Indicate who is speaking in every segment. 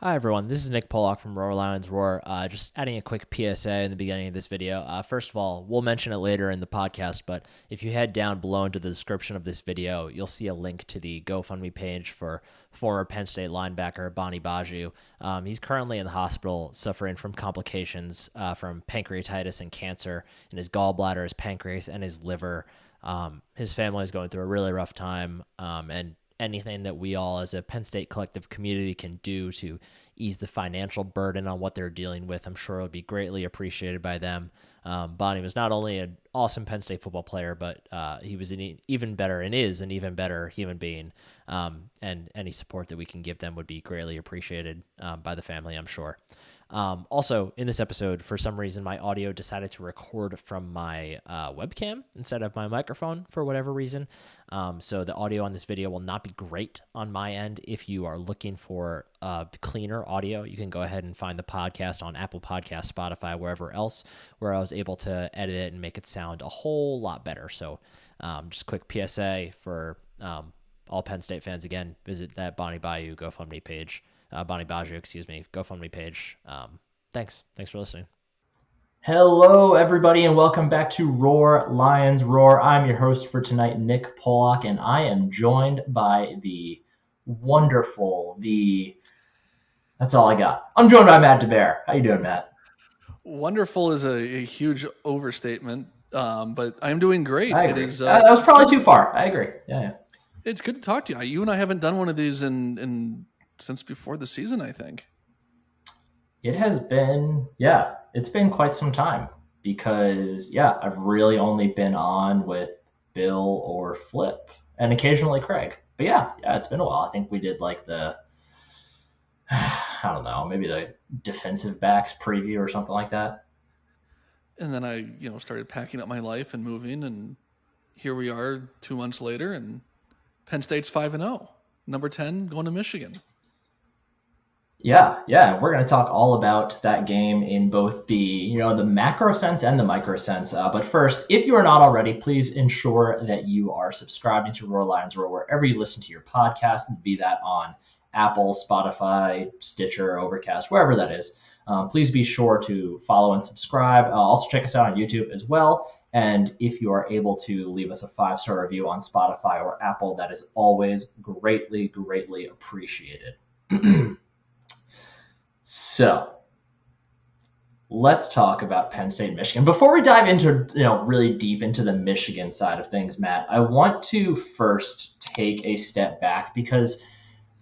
Speaker 1: Hi everyone, this is Nick Pollock from Roar Lions Roar. Just adding a quick PSA in the beginning of this video. First of all, we'll mention it later in the podcast, but if you head down below into the description of this video, you'll see a link to the GoFundMe page for former Penn State linebacker Bonnie Baju. He's currently in the hospital suffering from complications from pancreatitis and cancer in his gallbladder, his pancreas, and his liver. His family is going through a really rough time, and anything that we all as a Penn State collective community can do to ease the financial burden on what they're dealing with, I'm sure it would be greatly appreciated by them. Bonnie was not only an awesome Penn State football player, but he was even better and is an even better human being. And any support that we can give them would be greatly appreciated by the family, I'm sure. Also, in this episode, for some reason, my audio decided to record from my webcam instead of my microphone for whatever reason. So the audio on this video will not be great on my end. If you are looking for cleaner audio, you can go ahead and find the podcast on Apple Podcasts, Spotify, wherever else, where I was able to edit it and make it sound a whole lot better. So just a quick PSA for all Penn State fans. Again, visit that Bonnie Baju GoFundMe page. Bonnie Baju, GoFundMe page. Thanks for listening.
Speaker 2: Hello, everybody, and welcome back to Roar Lions Roar. I'm your host for tonight, Nick Pollock, and I am joined by the wonderful, that's all I got. I'm joined by Matt DeBear. How you doing, Matt?
Speaker 3: Wonderful is a huge overstatement, but I'm doing great.
Speaker 2: I agree. That was probably too far. I agree. Yeah.
Speaker 3: It's good to talk to you. You and I haven't done one of these since before the season, I think.
Speaker 2: It has been, it's been quite some time because, I've really only been on with Bill or Flip and occasionally Craig. But it's been a while. I think we did like maybe the defensive backs preview or something like that.
Speaker 3: And then I, started packing up my life and moving, and here we are 2 months later, and Penn State's 5-0, number 10 going to Michigan.
Speaker 2: Yeah. We're going to talk all about that game in both the macro sense and the micro sense. But first, if you are not already, please ensure that you are subscribing to Roar Lions Roar wherever you listen to your podcast, and be that on Apple, Spotify, Stitcher, Overcast, wherever that is. Please be sure to follow and subscribe. Also check us out on YouTube as well. And if you are able to leave us a 5-star review on Spotify or Apple, that is always greatly, greatly appreciated. So let's talk about Penn State, Michigan. Before we dive into, really deep into the Michigan side of things, Matt, I want to first take a step back because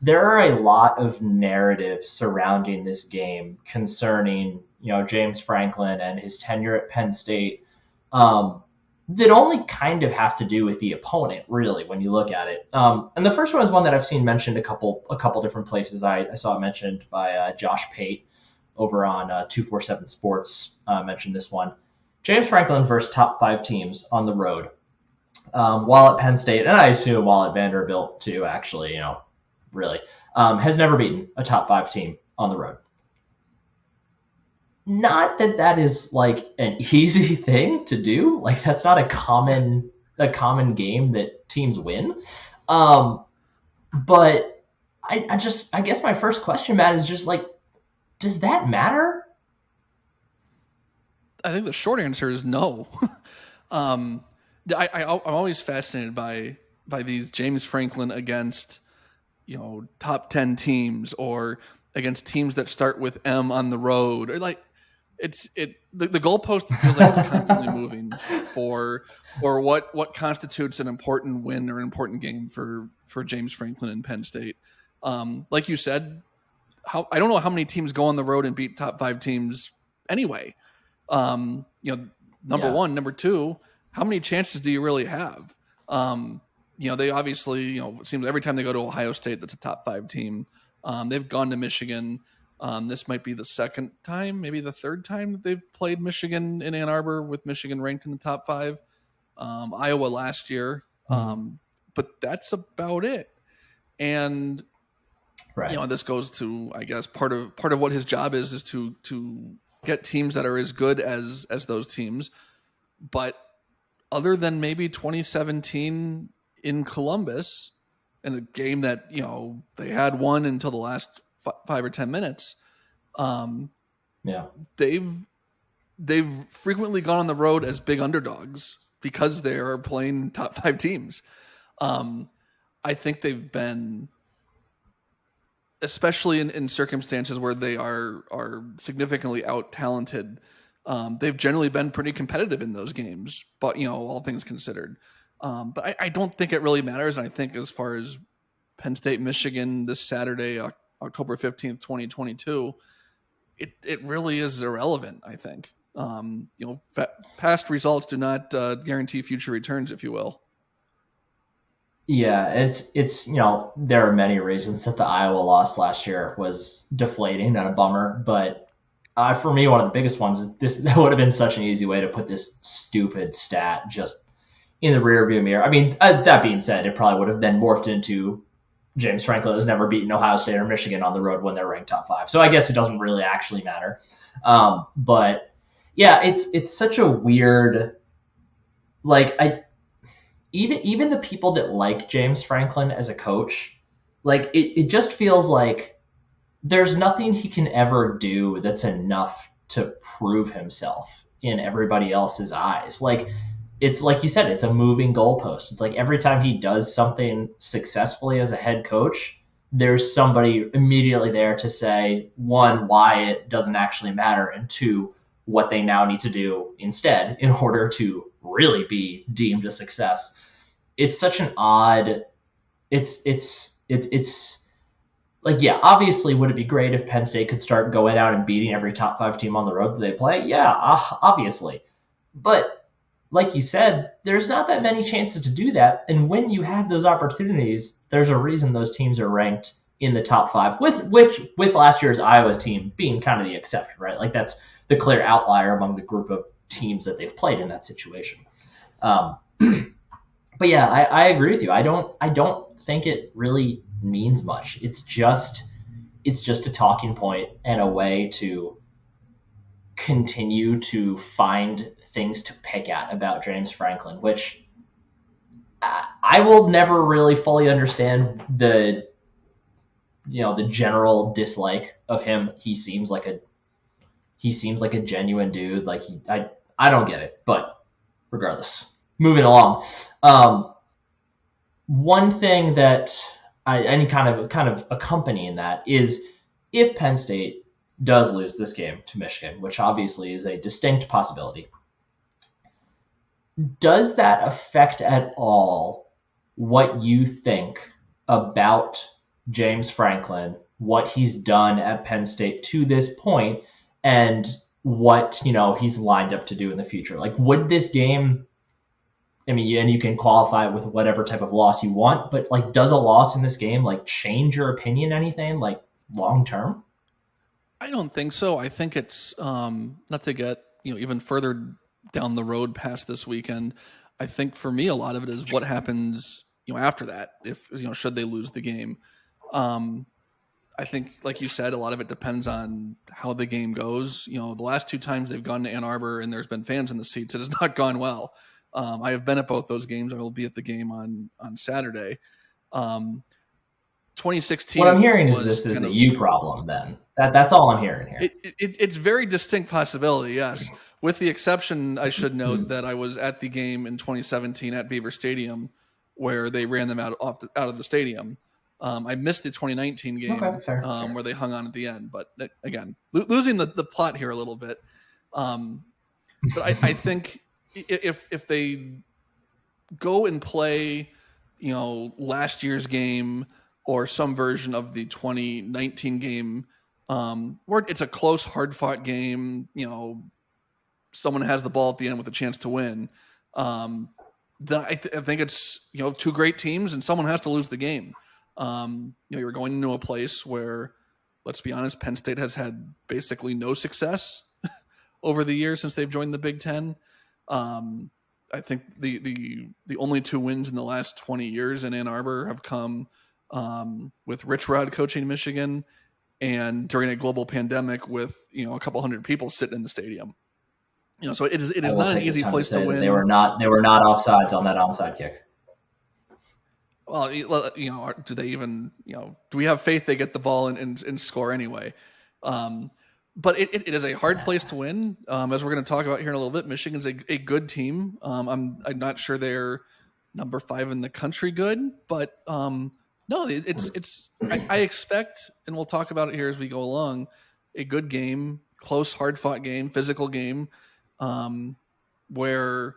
Speaker 2: there are a lot of narratives surrounding this game concerning, James Franklin and his tenure at Penn State that only kind of have to do with the opponent, really, when you look at it. And the first one is one that I've seen mentioned a couple different places. I saw it mentioned by Josh Pate over on 247 Sports. Mentioned this one. James Franklin versus top 5 teams on the road while at Penn State, and I assume while at Vanderbilt too, actually, really, has never beaten a top 5 team on the road. Not that is like an easy thing to do. Like, that's not a common game that teams win. But I guess my first question, Matt, is just like, does that matter?
Speaker 3: I think the short answer is no. I'm always fascinated by these James Franklin against, top 10 teams or against teams that start with M on the road, or like, the goalpost feels like it's constantly moving for what constitutes an important win or an important game for James Franklin and Penn State. Like you said, I don't know how many teams go on the road and beat top 5 teams anyway. Number one, number two, how many chances do you really have? They obviously, it seems every time they go to Ohio State, that's a top 5 team. They've gone to Michigan. This might be the second time, maybe the third time that they've played Michigan in Ann Arbor, with Michigan ranked in the top 5. Iowa last year, but that's about it. And
Speaker 2: right.
Speaker 3: This goes to, I guess, part of what his job is to get teams that are as good as those teams. But other than maybe 2017 in Columbus, in a game that they had won until the last 5 or 10 minutes.
Speaker 2: Yeah.
Speaker 3: They've frequently gone on the road as big underdogs because they are playing top 5 teams. I think they've been, especially in circumstances where they are significantly out talented, they've generally been pretty competitive in those games, but all things considered. But I don't think it really matters. And I think as far as Penn State, Michigan this Saturday, October 15th, 2022, it really is irrelevant, I think. Past results do not guarantee future returns, if you will.
Speaker 2: Yeah, it's there are many reasons that the Iowa loss last year was deflating and a bummer, but for me, one of the biggest ones is that would have been such an easy way to put this stupid stat just in the rearview mirror. I mean, that being said, it probably would have then morphed into James Franklin has never beaten Ohio State or Michigan on the road when they're ranked top 5. So I guess it doesn't really actually matter. But yeah, it's such a weird, even the people that like James Franklin as a coach, it just feels like there's nothing he can ever do that's enough to prove himself in everybody else's eyes. It's like you said, it's a moving goalpost. It's like every time he does something successfully as a head coach, there's somebody immediately there to say, one, why it doesn't actually matter, and two, what they now need to do instead in order to really be deemed a success. It's such an odd, it's like, yeah, obviously, would it be great if Penn State could start going out and beating every top 5 team on the road that they play? Yeah, obviously. But like you said, there's not that many chances to do that. And when you have those opportunities, there's a reason those teams are ranked in the top 5, with last year's Iowa's team being kind of the exception, right? Like that's the clear outlier among the group of teams that they've played in that situation. But yeah, I agree with you. I don't think it really means much. It's just a talking point and a way to continue to find things to pick at about James Franklin, which I will never really fully understand the general dislike of him. He seems like a genuine dude. I don't get it, but regardless, moving along. One thing that any kind of accompanying that is if Penn State does lose this game to Michigan, which obviously is a distinct possibility, does that affect at all what you think about James Franklin, what he's done at Penn State to this point, and what he's lined up to do in the future? Would this game, I mean, and you can qualify it with whatever type of loss you want, but does a loss in this game change your opinion anything long term?
Speaker 3: I don't think so. I think it's not to get even further down the road past this weekend. I think for me, a lot of it is what happens after that. If should they lose the game, I think, like you said, a lot of it depends on how the game goes. The last 2 times they've gone to Ann Arbor and there's been fans in the seats, it has not gone well. I have been at both those games. I will be at the game on Saturday. 2016.
Speaker 2: What I'm hearing is this is a you problem. Then that's all I'm hearing here.
Speaker 3: It's very distinct possibility. Yes, with the exception, I should note that I was at the game in 2017 at Beaver Stadium, where they ran them out of the stadium. I missed the 2019 game fair. Where they hung on at the end. But again, losing the plot here a little bit. But I think if they go and play, last year's game or some version of the 2019 game, where it's a close, hard-fought game, someone has the ball at the end with a chance to win, then I think it's 2 great teams and someone has to lose the game. You're going into a place where, let's be honest, Penn State has had basically no success over the years since they've joined the Big Ten. I think the only 2 wins in the last 20 years in Ann Arbor have come with Rich Rod coaching Michigan and during a global pandemic with a couple hundred people sitting in the stadium. So it is not an easy place to win.
Speaker 2: They were not offsides on that onside kick.
Speaker 3: Well, do they even, do we have faith they get the ball and score anyway? But it is a hard place to win. As we're going to talk about here in a little bit, Michigan's a good team. I'm not sure they're number 5 in the country good, but no, I expect, and we'll talk about it here as we go along, a good game, close, hard fought game, physical game, where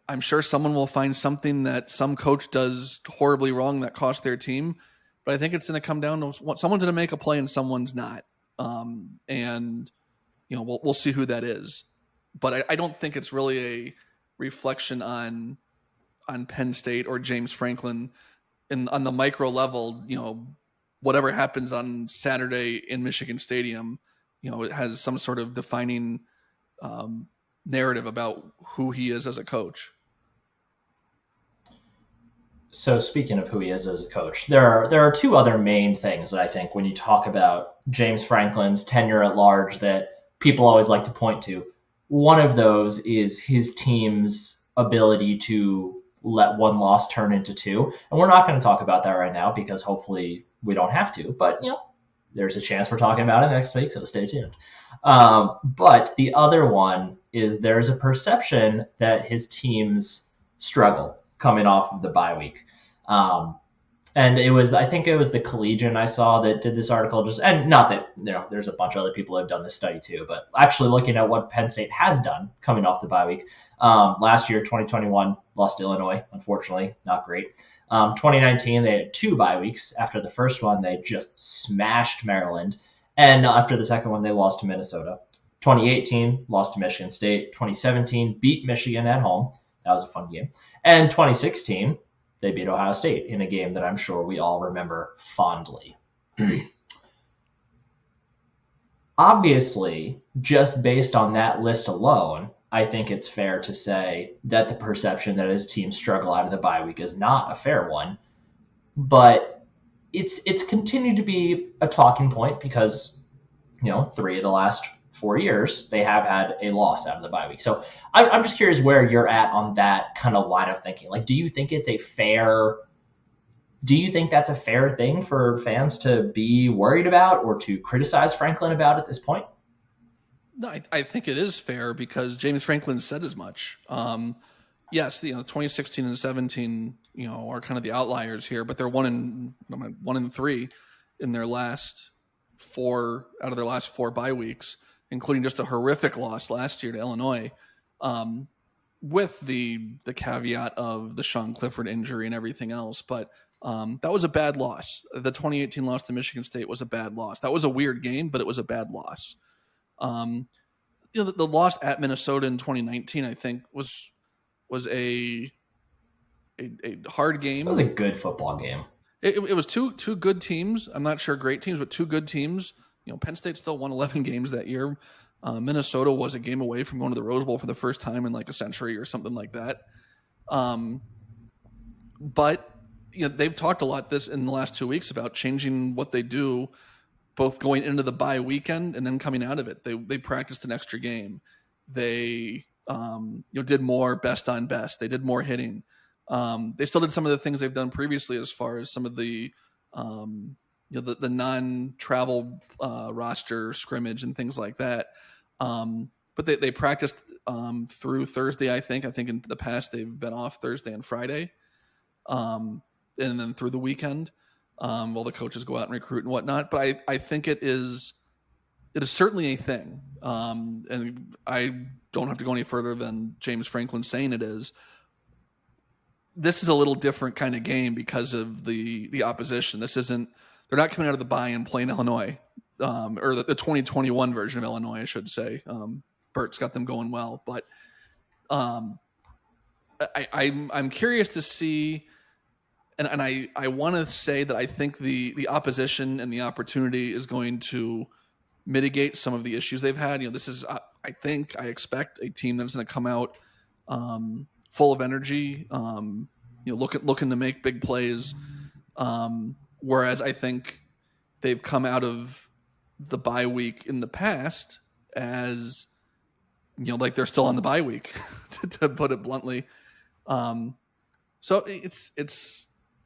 Speaker 3: I'm sure someone will find something that some coach does horribly wrong that costs their team. But I think it's going to come down to someone's going to make a play and someone's not. And we'll see who that is. But I don't think it's really a reflection on Penn State or James Franklin on the micro level. Whatever happens on Saturday in Michigan Stadium, it has some sort of defining narrative about who he is as a coach.
Speaker 2: So speaking of who he is as a coach, there are two other main things that I think when you talk about James Franklin's tenure at large that people always like to point to. One of those is his team's ability to let one loss turn into two. And we're not going to talk about that right now because hopefully we don't have to. But, there's a chance we're talking about it next week, so stay tuned. But the other one is there's a perception that his teams struggle coming off of the bye week. And I think it was the Collegian I saw that did this article, and not that, there's a bunch of other people who have done this study too, but actually looking at what Penn State has done coming off the bye week. Last year, 2021, lost to Illinois, unfortunately, not great. 2019, they had 2 bye weeks. After the first one, they just smashed Maryland. And after the second one, they lost to Minnesota. 2018, lost to Michigan State. 2017, beat Michigan at home. That was a fun game. And 2016, they beat Ohio State in a game that I'm sure we all remember fondly. Obviously, just based on that list alone, I think it's fair to say that the perception that his team struggle out of the bye week is not a fair one. But it's continued to be a talking point because, 3 of the last 4 years, they have had a loss out of the bye week. So I'm just curious where you're at on that kind of line of thinking. Like, do you think that's a fair thing for fans to be worried about or to criticize Franklin about at this point?
Speaker 3: No, I think it is fair because James Franklin said as much. Yes, 2016 and 17, are kind of the outliers here, but they're 1-3 in their last 4 out of their last 4 bye weeks, including just a horrific loss last year to Illinois, with the caveat of the Sean Clifford injury and everything else. But that was a bad loss. The 2018 loss to Michigan State was a bad loss. That was a weird game, but it was a bad loss. The loss at Minnesota in 2019, I think, was a hard game.
Speaker 2: It was a good football game.
Speaker 3: It was two good teams. I'm not sure great teams, but 2 good teams. Penn State still won 11 games that year. Minnesota was a game away from going to the Rose Bowl for the first time in like a century or something like that. But they've talked a lot this in the last 2 weeks about changing what they do, both going into the bye weekend and then coming out of it. They practiced an extra game. They did more best on best. They did more hitting. They still did some of the things they've done previously as far as some of the the non-travel roster scrimmage and things like that. But they practiced through Thursday, I think. I think in the past they've been off Thursday and Friday, and then through the weekend while the coaches go out and recruit and whatnot. But I think it is certainly a thing. And I don't have to go any further than James Franklin saying it is. This is a little different kind of game because of the opposition. They're not coming out of the bye and playing Illinois, or the 2021 version of Illinois, I should say. Bert's got them going well, but I'm curious to see, and I want to say that I think the opposition and the opportunity is going to mitigate some of the issues they've had. This is, I expect a team that's going to come out full of energy, looking to make big plays. Whereas I think they've come out of the bye week in the past as, like they're still on the bye week, to put it bluntly. So it's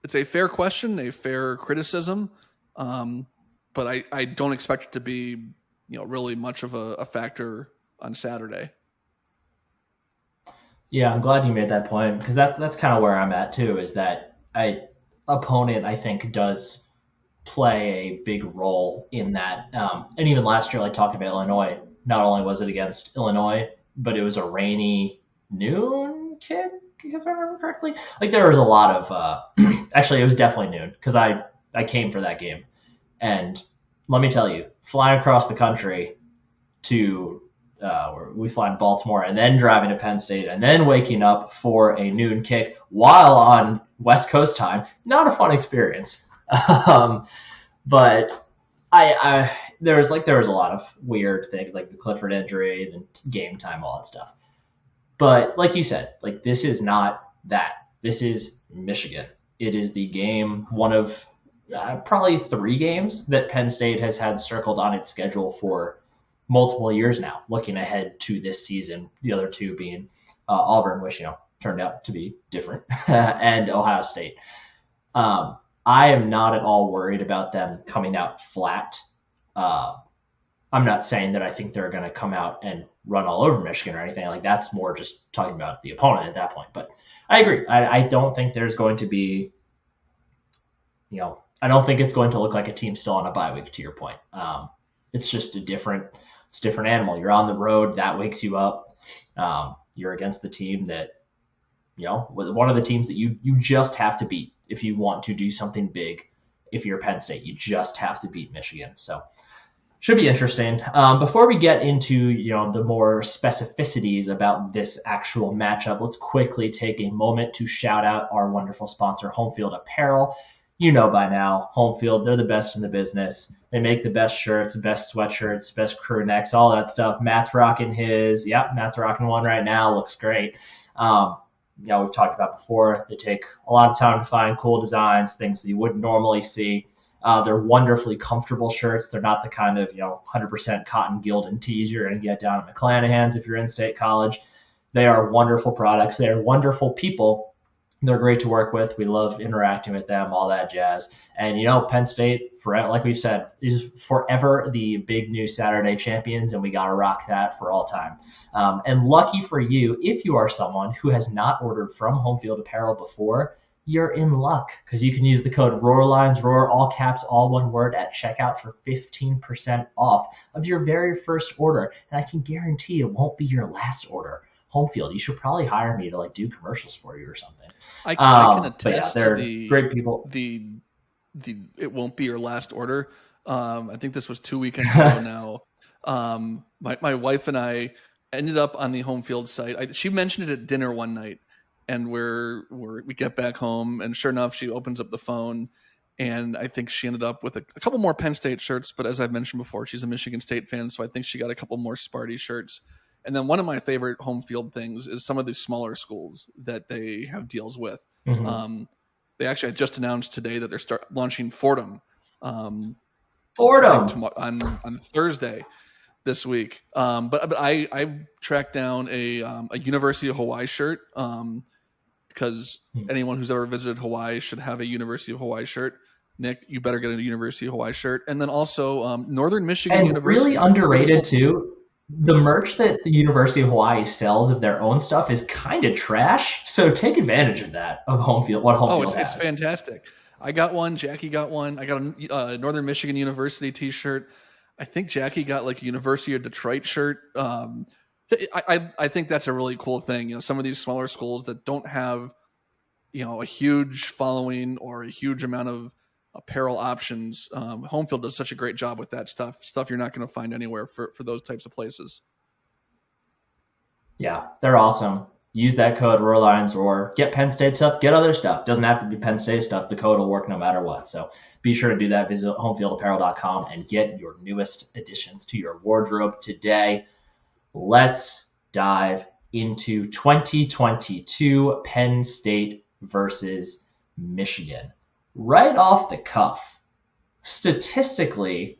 Speaker 3: it's a fair question, a fair criticism, but I don't expect it to be really much of a factor on Saturday.
Speaker 2: Yeah, I'm glad you made that point because that's kind of where I'm at too. Is that opponent I think does play a big role in that. And even last year, like talking about Illinois, not only was it against Illinois, but it was a rainy noon kick, if I remember correctly. Like there was a lot of actually, it was definitely noon because I came for that game, and let me tell you, flying across the country to we fly in Baltimore and then driving to Penn State and then waking up for a noon kick while on West Coast time, not a fun experience. But there was a lot of weird things like the Clifford injury, the game time, all that stuff. But like you said, like this is not that. This is Michigan. It is the game, one of probably 3 games that Penn State has had circled on its schedule for multiple years now, looking ahead to this season, the other 2 being Auburn, which turned out to be different, and Ohio State. I am not at all worried about them coming out flat. I'm not saying that I think they're going to come out and run all over Michigan or anything. Like that's more just talking about the opponent at that point. But I agree. I don't think there's going to be, I don't think it's going to look like a team still on a bye week, to your point. It's just a different animal. You're on the road. That wakes you up. You're against the team that, one of the teams that you just have to beat if you want to do something big. If you're Penn State, you just have to beat Michigan. So should be interesting. Before we get into, the more specificities about this actual matchup, let's quickly take a moment to shout out our wonderful sponsor, Home Field Apparel. You know by now, Home Field, they're the best in the business. They make the best shirts, best sweatshirts, best crew necks, all that stuff. Matt's rocking his. Yep, Matt's rocking one right now. Looks great. We've talked about before. They take a lot of time to find cool designs, things that you wouldn't normally see. They're wonderfully comfortable shirts. They're not the kind of 100% cotton Gildan tees you're going to get down at McClanahan's if you're in State College. They are wonderful products. They are wonderful people. They're great to work with. We love interacting with them, all that jazz. And, Penn State, like we've said, is forever the big new Saturday champions, and we got to rock that for all time. And lucky for you, if you are someone who has not ordered from Home Field Apparel before, you're in luck because you can use the code ROARLINES, ROAR, all caps, all one word at checkout for 15% off of your very first order. And I can guarantee it won't be your last order. Home Field, you should probably hire me to do commercials for you or something.
Speaker 3: I can attest
Speaker 2: they're
Speaker 3: to the
Speaker 2: great people.
Speaker 3: The it won't be your last order. I think this was 2 weekends ago now. My wife and I ended up on the Home Field site. She mentioned it at dinner one night, and we get back home, and sure enough, she opens up the phone, and I think she ended up with a couple more Penn State shirts. But as I've mentioned before, she's a Michigan State fan, so I think she got a couple more Sparty shirts. And then one of my favorite Home Field things is some of these smaller schools that they have deals with. Mm-hmm. They actually had just announced today that they're launching Fordham.
Speaker 2: Fordham
Speaker 3: on Thursday this week. But I tracked down a University of Hawaii shirt because anyone who's ever visited Hawaii should have a University of Hawaii shirt. Nick, you better get a University of Hawaii shirt. And then also Northern Michigan
Speaker 2: and
Speaker 3: University.
Speaker 2: Really underrated too. The merch that the University of Hawaii sells of their own stuff is kind of trash. So take advantage of that, of Home Field, what Home Field has.
Speaker 3: It's fantastic. I got one. Jackie got one. I got a Northern Michigan University t-shirt. I think Jackie got a University of Detroit shirt. I think that's a really cool thing. Some of these smaller schools that don't have, a huge following or a huge amount of apparel options. Home Field does such a great job with that stuff you're not going to find anywhere for those types of places.
Speaker 2: Yeah, they're awesome. Use that code ROARLINES or get Penn State stuff, get other stuff. Doesn't have to be Penn State stuff. The code will work no matter what. So be sure to do that. Visit homefieldapparel.com and get your newest additions to your wardrobe today. Let's dive into 2022 Penn State versus Michigan. Right off the cuff, statistically,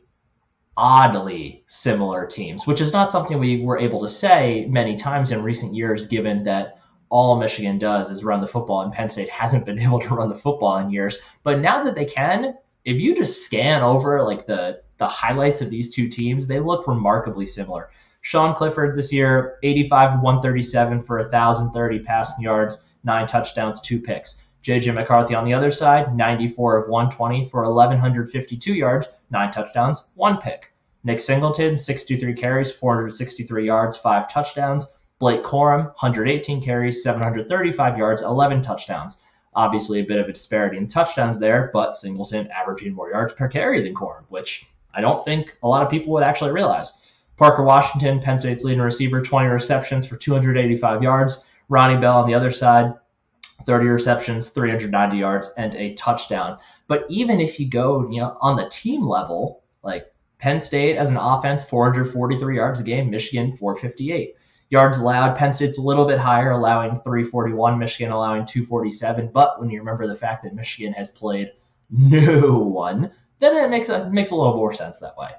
Speaker 2: oddly similar teams, which is not something we were able to say many times in recent years, given that all Michigan does is run the football, and Penn State hasn't been able to run the football in years. But now that they can, if you just scan over like the highlights of these two teams, they look remarkably similar. Sean Clifford this year, 85 137 for 1,030 passing yards, 9 touchdowns, 2 picks. J.J. McCarthy on the other side, 94 of 120 for 1,152 yards, 9 touchdowns, 1 pick. Nick Singleton, 63 carries, 463 yards, 5 touchdowns. Blake Corum, 118 carries, 735 yards, 11 touchdowns. Obviously, a bit of a disparity in touchdowns there, but Singleton averaging more yards per carry than Corum, which I don't think a lot of people would actually realize. Parker Washington, Penn State's leading receiver, 20 receptions for 285 yards. Ronnie Bell on the other side, 30 receptions, 390 yards, and a touchdown. But even if you go, on the team level, like Penn State as an offense, 443 yards a game, Michigan 458. Yards allowed, Penn State's a little bit higher, allowing 341, Michigan allowing 247. But when you remember the fact that Michigan has played no one, then it makes a little more sense that way.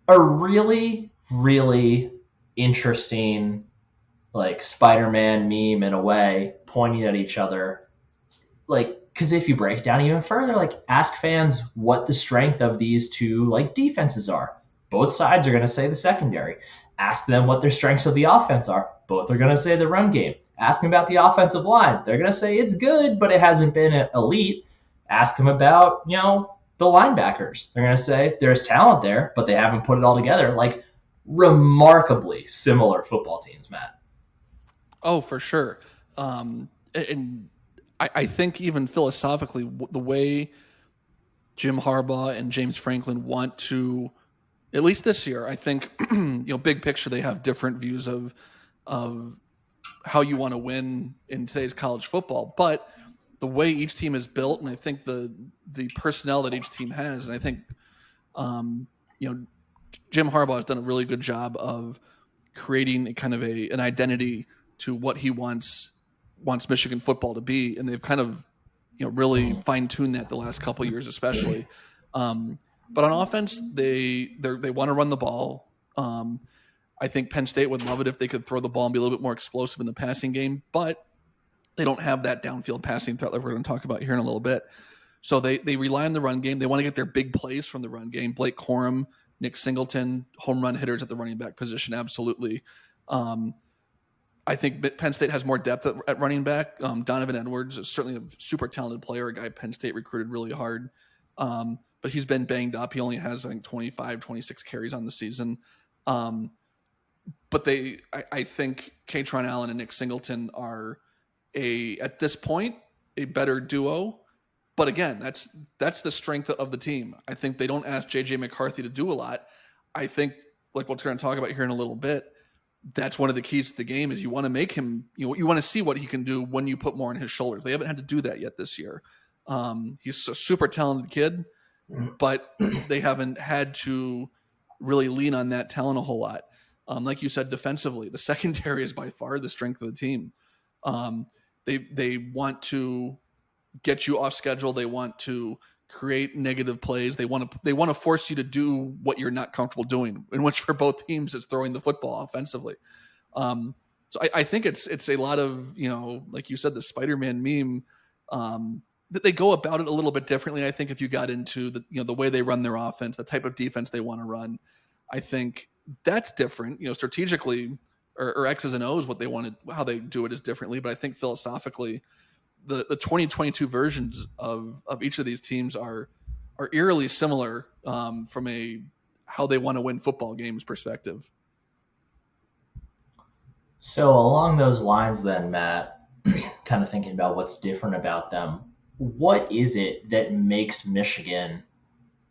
Speaker 2: A really, really interesting like Spider-Man meme in a way, pointing at each other. Like, because if you break it down even further, like ask fans what the strength of these two like defenses are. Both sides are going to say the secondary. Ask them what their strengths of the offense are. Both are going to say the run game. Ask them about the offensive line. They're going to say it's good, but it hasn't been elite. Ask them about, the linebackers. They're going to say there's talent there, but they haven't put it all together. Like, remarkably similar football teams, Matt.
Speaker 3: Oh, for sure. And I think even philosophically, the way Jim Harbaugh and James Franklin want to, at least this year, I think, big picture, they have different views of how you want to win in today's college football. But the way each team is built, and I think the personnel that each team has, and I think, Jim Harbaugh has done a really good job of creating a kind of an identity to what he wants Michigan football to be, and they've kind of really fine-tuned that the last couple of years, especially. But on offense, they want to run the ball. I think Penn State would love it if they could throw the ball and be a little bit more explosive in the passing game, but they don't have that downfield passing threat that we're going to talk about here in a little bit. So they rely on the run game. They want to get their big plays from the run game. Blake Corum, Nick Singleton, home run hitters at the running back position, absolutely. I think Penn State has more depth at running back. Donovan Edwards is certainly a super talented player, a guy Penn State recruited really hard. But he's been banged up. He only has, I think, 25, 26 carries on the season. But I think Katron Allen and Nick Singleton are at this point, a better duo. But again, that's the strength of the team. I think they don't ask J.J. McCarthy to do a lot. I think, like what we're going to talk about here in a little bit, that's one of the keys to the game is you want to make him, you want to see what he can do when you put more on his shoulders. They haven't had to do that yet this year. He's a super talented kid, but they haven't had to really lean on that talent a whole lot. Like you said, defensively, the secondary is by far the strength of the team. They want to get you off schedule. They want to create negative plays. They want to force you to do what you're not comfortable doing, in which for both teams is throwing the football offensively. So I think it's a lot of, like you said, the Spider-Man meme, that they go about it a little bit differently. I think if you got into the way they run their offense, the type of defense they want to run, I think that's different. Strategically or X's and O's, what they wanted, how they do it is differently. But I think philosophically, the 2022 versions of each of these teams are eerily similar from a how they want to win football games perspective.
Speaker 2: So along those lines then, Matt, kind of thinking about what's different about them, what is it that makes Michigan,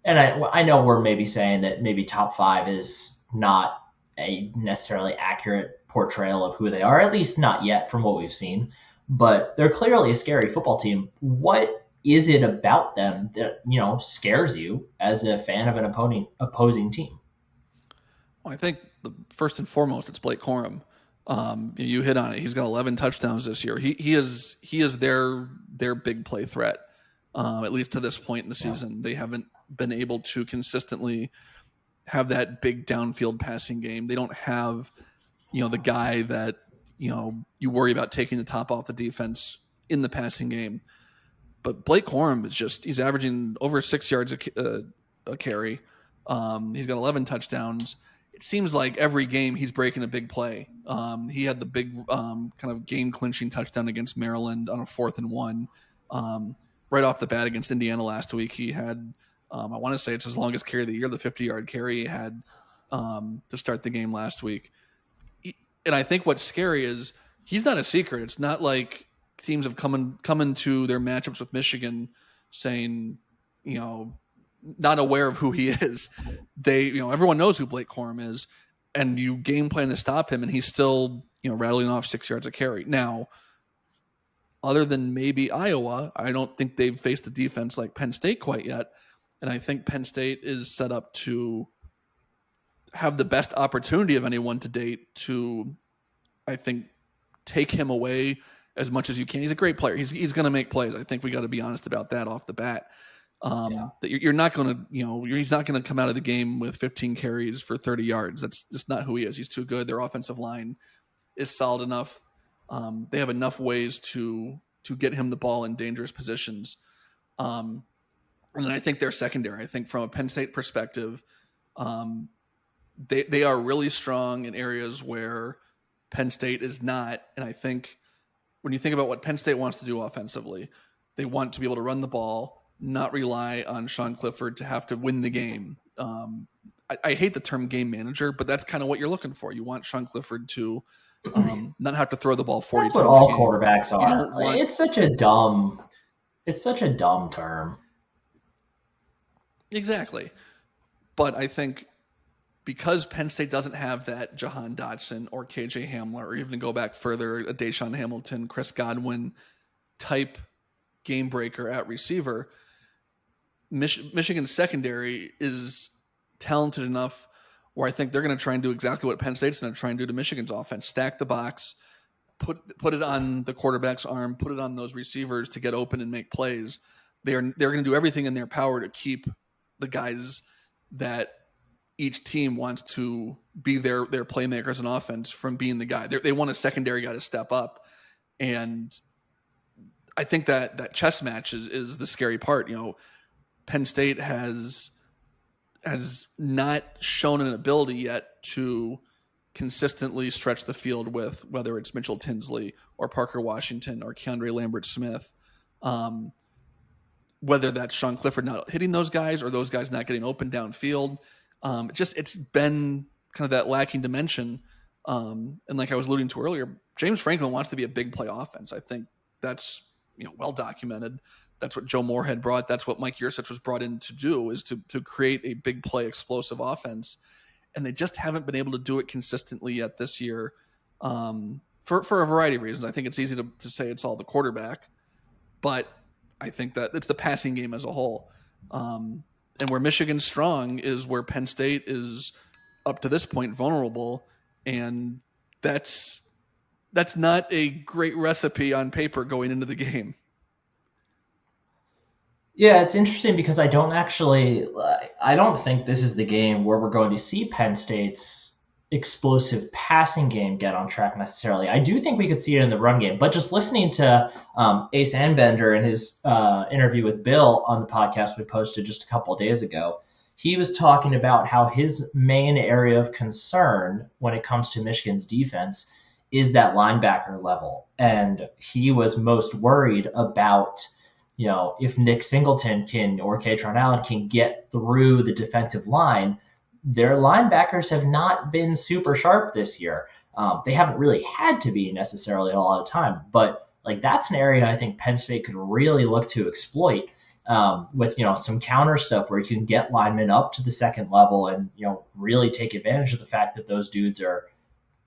Speaker 2: and I know we're maybe saying that maybe top 5 is not a necessarily accurate portrayal of who they are, at least not yet from what we've seen, but they're clearly a scary football team. What is it about them that, scares you as a fan of an opposing team?
Speaker 3: Well, I think first and foremost, it's Blake Corum. You hit on it. He's got 11 touchdowns this year. He is their big play threat. At least to this point in the season, they haven't been able to consistently have that big downfield passing game. They don't have, the guy that you worry about taking the top off the defense in the passing game. But Blake Corum he's averaging over 6 yards a carry. He's got 11 touchdowns. It seems like every game he's breaking a big play. He had the big kind of game-clinching touchdown against Maryland on a 4th and 1. Right off the bat against Indiana last week, he had, I want to say it's his longest carry of the year, the 50-yard carry he had to start the game last week. And I think what's scary is he's not a secret. It's not like teams have come into their matchups with Michigan saying, not aware of who he is. Everyone knows who Blake Corum is, and you game plan to stop him, and he's still, rattling off 6 yards a carry. Now, other than maybe Iowa, I don't think they've faced a defense like Penn State quite yet. And I think Penn State is set up to have the best opportunity of anyone to date to, I think, take him away as much as you can. He's a great player. He's going to make plays. I think we got to be honest about that off the bat. That you're not going to, he's not going to come out of the game with 15 carries for 30 yards. That's just not who he is. He's too good. Their offensive line is solid enough. They have enough ways to get him the ball in dangerous positions. And then I think their secondary, I think from a Penn State perspective, they are really strong in areas where Penn State is not. And I think when you think about what Penn State wants to do offensively, they want to be able to run the ball, not rely on Sean Clifford to have to win the game. I hate the term game manager, but that's kind of what you're looking for. You want Sean Clifford to not have to throw the ball 40
Speaker 2: times.
Speaker 3: That's
Speaker 2: what all quarterbacks are. It's such a dumb term.
Speaker 3: Exactly. But I think because Penn State doesn't have that Jahan Dotson or KJ Hamler, or even to go back further, a Deshaun Hamilton, Chris Godwin type game breaker at receiver, Michigan's secondary is talented enough where I think they're going to try and do exactly what Penn State's going to try and do to Michigan's offense: stack the box, put it on the quarterback's arm, put it on those receivers to get open and make plays. They're going to do everything in their power to keep the guys that each team wants to be their playmakers in offense from being the guy. They want a secondary guy to step up. And I think that chess match is the scary part. Penn State has not shown an ability yet to consistently stretch the field with whether it's Mitchell Tinsley or Parker Washington or Keandre Lambert-Smith. Whether that's Sean Clifford not hitting those guys or those guys not getting open downfield. It's been kind of that lacking dimension. And like I was alluding to earlier, James Franklin wants to be a big play offense. I think that's well documented. That's what Joe Moorhead brought. That's what Mike Yurcich was brought in to do, is to create a big play explosive offense. And they just haven't been able to do it consistently yet this year for a variety of reasons. I think it's easy to say it's all the quarterback, but I think that it's the passing game as a whole. And where Michigan's strong is where Penn State is up to this point vulnerable. And that's not a great recipe on paper going into the game.
Speaker 2: Yeah, it's interesting because I don't think this is the game where we're going to see Penn State's explosive passing game get on track necessarily. I do think we could see it in the run game, but just listening to Ace Anbender in his interview with Bill on the podcast we posted just a couple of days ago, he was talking about how his main area of concern when it comes to Michigan's defense is that linebacker level. And he was most worried about, if Nick Singleton or Katron Allen can get through the defensive line. Their linebackers have not been super sharp this year. They haven't really had to be necessarily a lot of time, but that's an area I think Penn State could really look to exploit with some counter stuff where you can get linemen up to the second level and really take advantage of the fact that those dudes are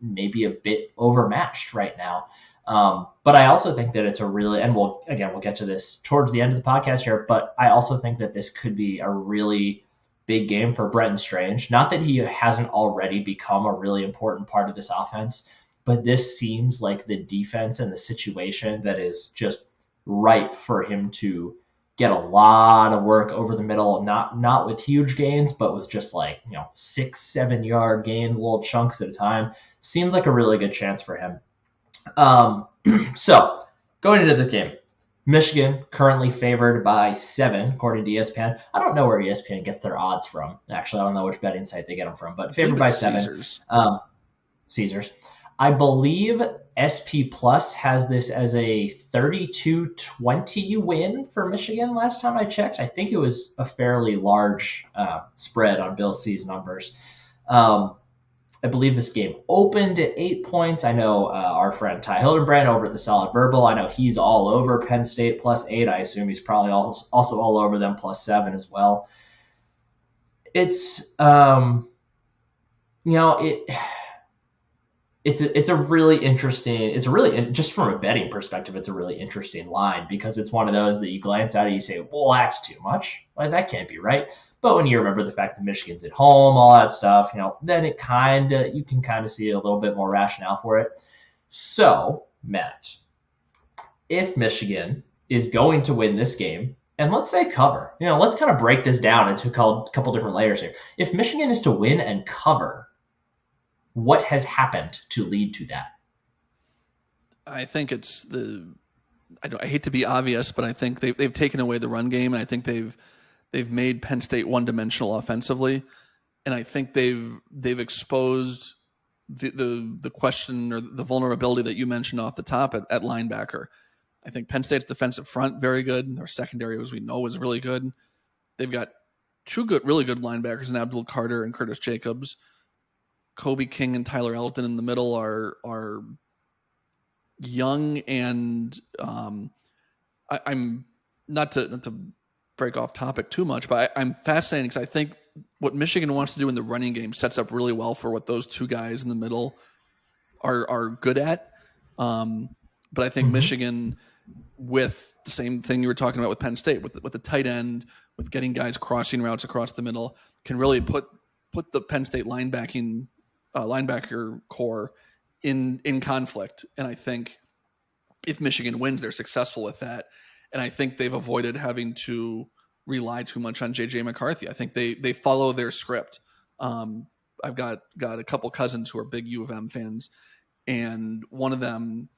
Speaker 2: maybe a bit overmatched right now. But I also think that it's a really, and we'll get to this towards the end of the podcast here, but I also think that this could be a really big game for Brenton Strange. Not that he hasn't already become a really important part of this offense, but this seems like the defense and the situation that is just ripe for him to get a lot of work over the middle, not with huge gains, but with just 6-7 yard gains, little chunks at a time. Seems like a really good chance for him. So going into this game, Michigan currently favored by 7, according to ESPN. I don't know where ESPN gets their odds from. Actually, I don't know which betting site they get them from, but favored by 7.
Speaker 3: Caesars.
Speaker 2: Caesars. I believe SP Plus has this as a 32-20 win for Michigan last time I checked. I think it was a fairly large spread on Bill C's numbers. I believe this game opened at 8 points. I know our friend Ty Hildenbrand over at the Solid Verbal, I know he's all over Penn State plus 8. I assume he's probably also all over them plus 7 as well. It's, it's a really interesting, just from a betting perspective, it's a really interesting line because it's one of those that you glance at and you say, well, that's too much. Like, that can't be right. But when you remember the fact that Michigan's at home, all that stuff, then you can kind of see a little bit more rationale for it. So, Matt, if Michigan is going to win this game, and let's say cover, let's kind of break this down into a couple different layers here. If Michigan is to win and cover, what has happened to lead to that?
Speaker 3: I think it's I hate to be obvious, but I think they've taken away the run game, and I think they've made Penn State one-dimensional offensively, and I think they've exposed the question or the vulnerability that you mentioned off the top at linebacker. I think Penn State's defensive front very good. Their secondary, as we know, is really good. They've got really good linebackers in Abdul Carter and Curtis Jacobs. Kobe King and Tyler Elton in the middle are young, and I'm not to break off topic too much, but I'm fascinated because I think what Michigan wants to do in the running game sets up really well for what those two guys in the middle are good at. But I think Michigan, with the same thing you were talking about with Penn State, with the tight end, with getting guys crossing routes across the middle, can really put the Penn State linebacker core in conflict. And I think if Michigan wins, they're successful with that. And I think they've avoided having to rely too much on J.J. McCarthy. I think they follow their script. I've got a couple cousins who are big U of M fans, and one of them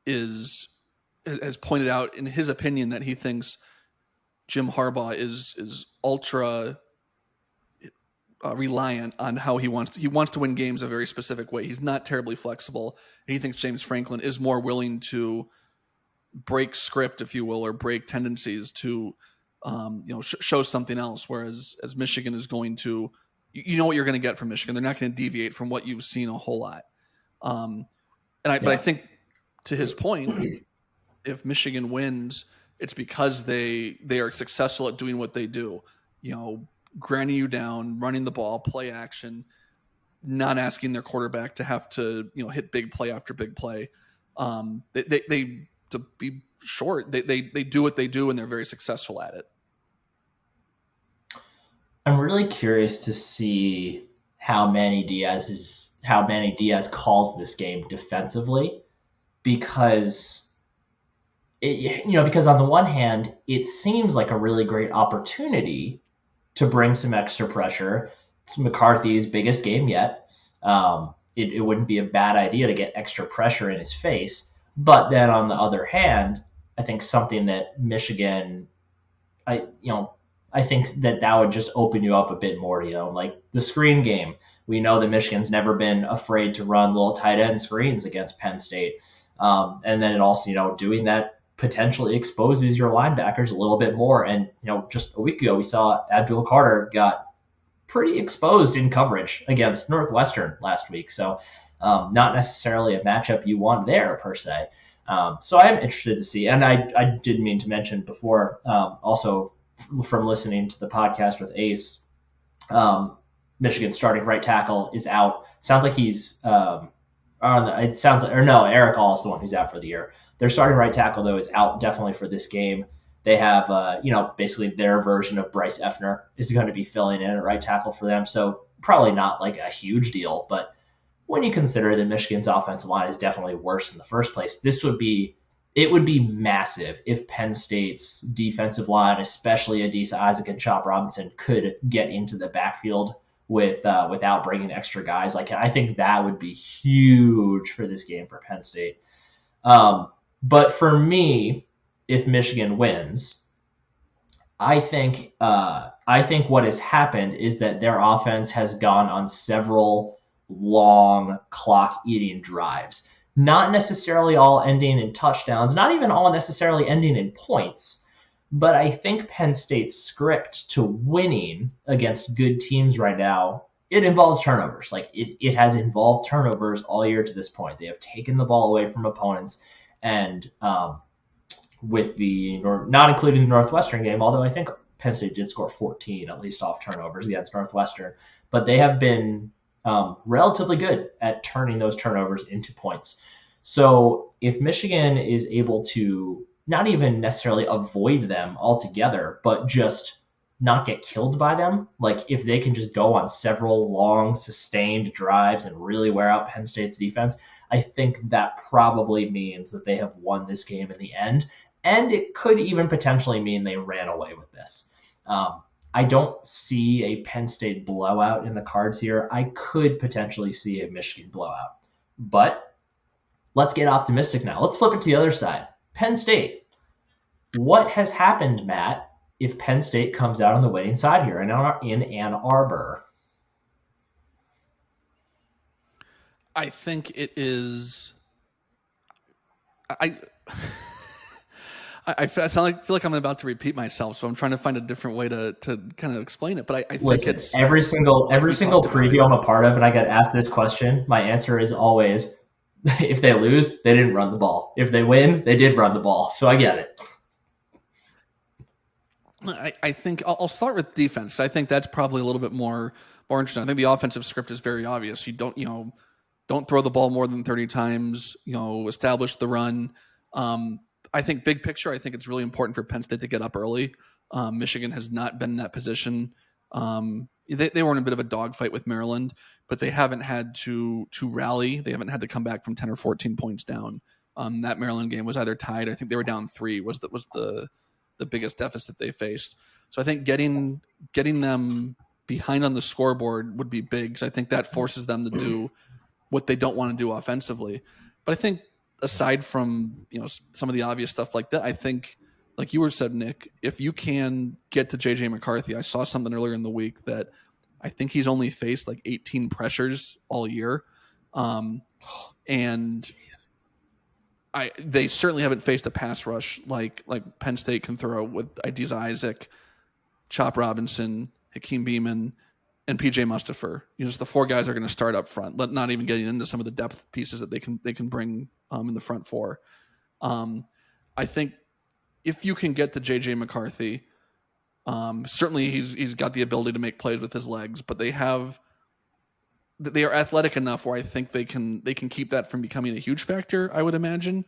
Speaker 3: has pointed out in his opinion that he thinks Jim Harbaugh is ultra reliant on how he wants to win games a very specific way. He's not terribly flexible. And he thinks James Franklin is more willing to break script, if you will, or break tendencies to show something else. Whereas as Michigan is going to, you know what you're going to get from Michigan. They're not going to deviate from what you've seen a whole lot. But I think to his point, if Michigan wins, it's because they are successful at doing what they do. Grinding you down, running the ball, play action, not asking their quarterback to have to, hit big play after big play. They to be short, they do what they do, and they're very successful at it.
Speaker 2: I'm really curious to see how Manny Diaz calls this game defensively, because because on the one hand, it seems like a really great opportunity to bring some extra pressure. It's McCarthy's biggest game yet. It wouldn't be a bad idea to get extra pressure in his face. But then on the other hand, I think something that Michigan, I think that would just open you up a bit more, like the screen game. We know that Michigan's never been afraid to run little tight end screens against Penn State. And then it also, doing that potentially exposes your linebackers a little bit more. And, just a week ago, we saw Abdul Carter got pretty exposed in coverage against Northwestern last week. So not necessarily a matchup you want there per se. So I'm interested to see. And I did mean to mention before, also from listening to the podcast with Ace, Michigan's starting right tackle is out. Sounds like he's Eric All is the one who's out for the year. Their starting right tackle, though, is out definitely for this game. They have, basically their version of Bryce Effner is going to be filling in at right tackle for them. So probably not like a huge deal. But when you consider that Michigan's offensive line is definitely worse in the first place, it would be massive if Penn State's defensive line, especially Adisa Isaac and Chop Robinson, could get into the backfield without bringing extra guys. Like, I think that would be huge for this game for Penn State. But for me, if Michigan wins, I think what has happened is that their offense has gone on several long clock eating drives, not necessarily all ending in touchdowns, not even all necessarily ending in points. But I think Penn State's script to winning against good teams right now, it involves turnovers. Like it has involved turnovers all year to this point. They have taken the ball away from opponents, and with the, or not including the Northwestern game, although I think Penn State did score 14 at least off turnovers against Northwestern, but they have been relatively good at turning those turnovers into points. So if Michigan is able to not even necessarily avoid them altogether, but just not get killed by them, like if they can just go on several long sustained drives and really wear out Penn State's defense, I think that probably means that they have won this game in the end. And it could even potentially mean they ran away with this. I don't see a Penn State blowout in the cards here. I could potentially see a Michigan blowout. But let's get optimistic now. Let's flip it to the other side. Penn State. What has happened, Matt, if Penn State comes out on the winning side here in Ann Arbor?
Speaker 3: I think it is. I feel like I'm about to repeat myself, so I'm trying to find a different way to kind of explain it. But I think it's
Speaker 2: every single preview I'm a part of, and I get asked this question. My answer is always, if they lose, they didn't run the ball. If they win, they did run the ball. So I get it.
Speaker 3: I think I'll start with defense. I think that's probably a little bit more interesting. I think the offensive script is very obvious. You don't throw the ball more than 30 times. Establish the run. I think big picture, I think it's really important for Penn State to get up early. Michigan has not been in that position. They were in a bit of a dogfight with Maryland, but they haven't had to rally. They haven't had to come back from 10 or 14 points down. That Maryland game was either tied. I think they were down 3 was the biggest deficit they faced. So I think getting them behind on the scoreboard would be big, because I think that forces them to do what they don't want to do offensively. But I think aside from some of the obvious stuff like that, I think, like you were said, Nick, if you can get to JJ McCarthy, I saw something earlier in the week that I think he's only faced like 18 pressures all year, and they certainly haven't faced a pass rush like Penn State can throw with Ideas Isaac, Chop Robinson, Hakeem Beamon, and PJ Mustipher. Just the 4 guys are going to start up front, but not even getting into some of the depth pieces that they can bring in the front 4. I think if you can get to JJ McCarthy, certainly he's got the ability to make plays with his legs, but they are athletic enough where I think they can keep that from becoming a huge factor, I would imagine.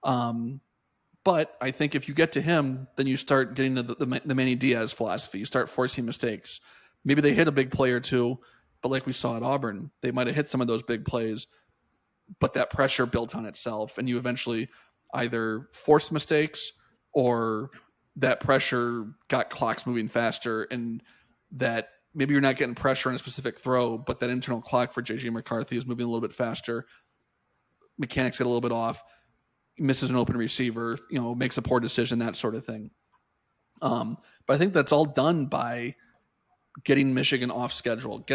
Speaker 3: But I think if you get to him, then you start getting to the Manny Diaz philosophy. You start forcing mistakes. Maybe they hit a big play or two, but like we saw at Auburn, they might have hit some of those big plays, but that pressure built on itself, and you eventually either forced mistakes or that pressure got clocks moving faster, and that maybe you're not getting pressure on a specific throw, but that internal clock for JJ McCarthy is moving a little bit faster. Mechanics get a little bit off, misses an open receiver, makes a poor decision, that sort of thing. But I think that's all done by getting Michigan off schedule.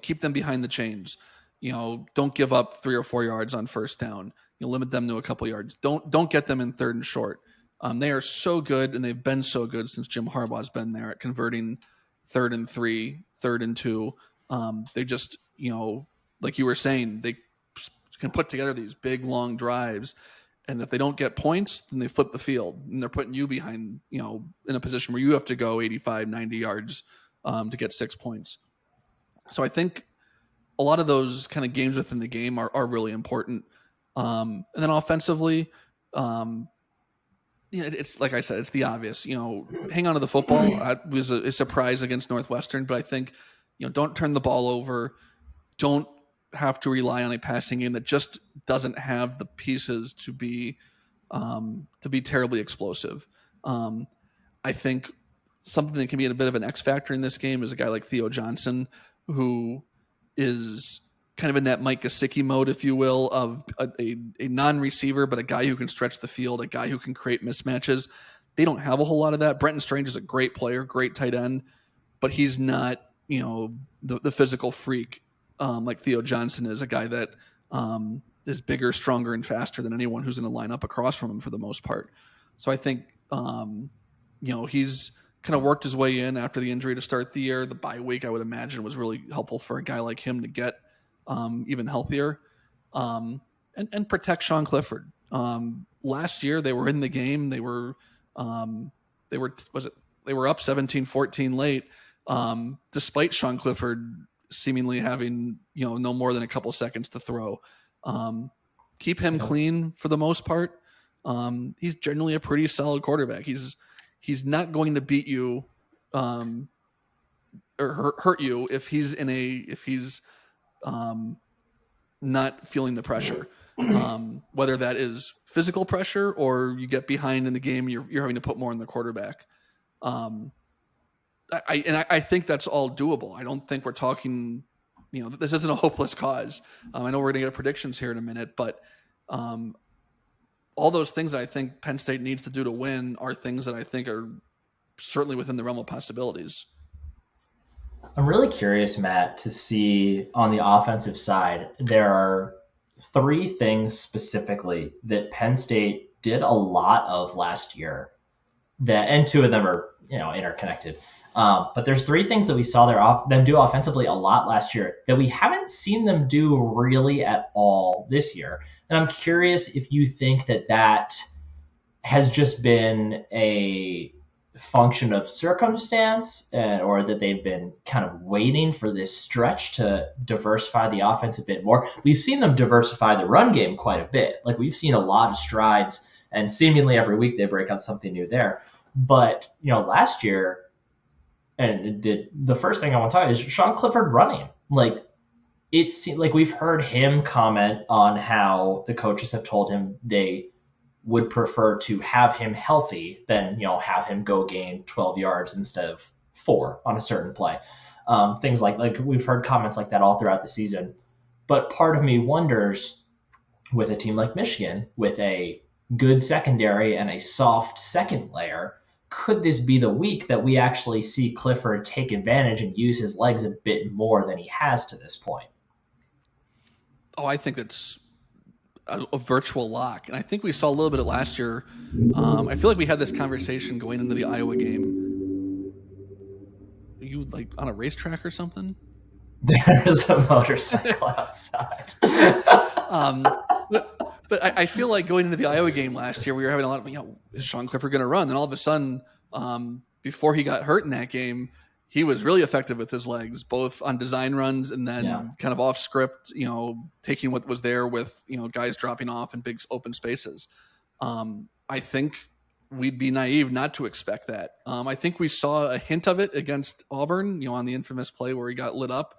Speaker 3: Keep them behind the chains. Don't give up 3 or 4 yards on first down. Limit them to a couple yards. Don't get them in 3rd and short. They are so good, and they've been so good since Jim Harbaugh's been there at converting 3rd and 3, 3rd and 2. They just, like you were saying, they can put together these big, long drives. And if they don't get points, then they flip the field, and they're putting you behind, in a position where you have to go 85, 90 yards to get 6 points. So I think a lot of those kind of games within the game are really important. And then offensively, it's like I said, it's the obvious. Hang on to the football. It was a surprise against Northwestern, but I think don't turn the ball over. Don't have to rely on a passing game that just doesn't have the pieces to be terribly explosive. I think something that can be a bit of an X factor in this game is a guy like Theo Johnson, who is kind of in that Mike Gesicki mode, if you will, of a non-receiver, but a guy who can stretch the field, a guy who can create mismatches. They don't have a whole lot of that. Brenton Strange is a great player, great tight end, but he's not, the physical freak like Theo Johnson is, a guy that is bigger, stronger, and faster than anyone who's going to line up across from him for the most part. So I think, he's kind of worked his way in after the injury to start the year. The bye week, I would imagine, was really helpful for a guy like him to get even healthier and protect Sean Clifford. Last year, they were in the game. They were up 17-14 late, despite Sean Clifford seemingly having, no more than a couple seconds to throw. Keep him clean for the most part. He's generally a pretty solid quarterback. He's not going to beat you or hurt you if he's not feeling the pressure. Whether that is physical pressure or you get behind in the game, you're having to put more on the quarterback. I think that's all doable. I don't think we're talking, this isn't a hopeless cause. I know we're going to get predictions here in a minute, but all those things that I think Penn State needs to do to win are things that I think are certainly within the realm of possibilities.
Speaker 2: I'm really curious, Matt, to see on the offensive side, there are 3 things specifically that Penn State did a lot of last year, and 2 of them are, interconnected. But there's 3 things that we saw them do offensively a lot last year that we haven't seen them do really at all this year. And I'm curious if you think that has just been a function of circumstance, or that they've been kind of waiting for this stretch to diversify the offense a bit more. We've seen them diversify the run game quite a bit. Like, we've seen a lot of strides, and seemingly every week they break out something new there. But, last year, and the first thing I want to talk about is Sean Clifford running. Like, it seemed like we've heard him comment on how the coaches have told him they would prefer to have him healthy than, have him go gain 12 yards instead of 4 on a certain play. Things like we've heard comments like that all throughout the season. But part of me wonders, with a team like Michigan, with a good secondary and a soft second layer, could this be the week that we actually see Clifford take advantage and use his legs a bit more than he has to this point?
Speaker 3: Oh, I think it's a virtual lock. And I think we saw a little bit of it last year. I feel like we had this conversation going into the Iowa game. Are you on a racetrack or something?
Speaker 2: There's a motorcycle outside.
Speaker 3: But I feel like going into the Iowa game last year, we were having a lot of, is Sean Clifford going to run? And all of a sudden, before he got hurt in that game, he was really effective with his legs, both on design runs and then kind of off script, taking what was there with, guys dropping off in big open spaces. I think we'd be naive not to expect that. I think we saw a hint of it against Auburn, on the infamous play where he got lit up.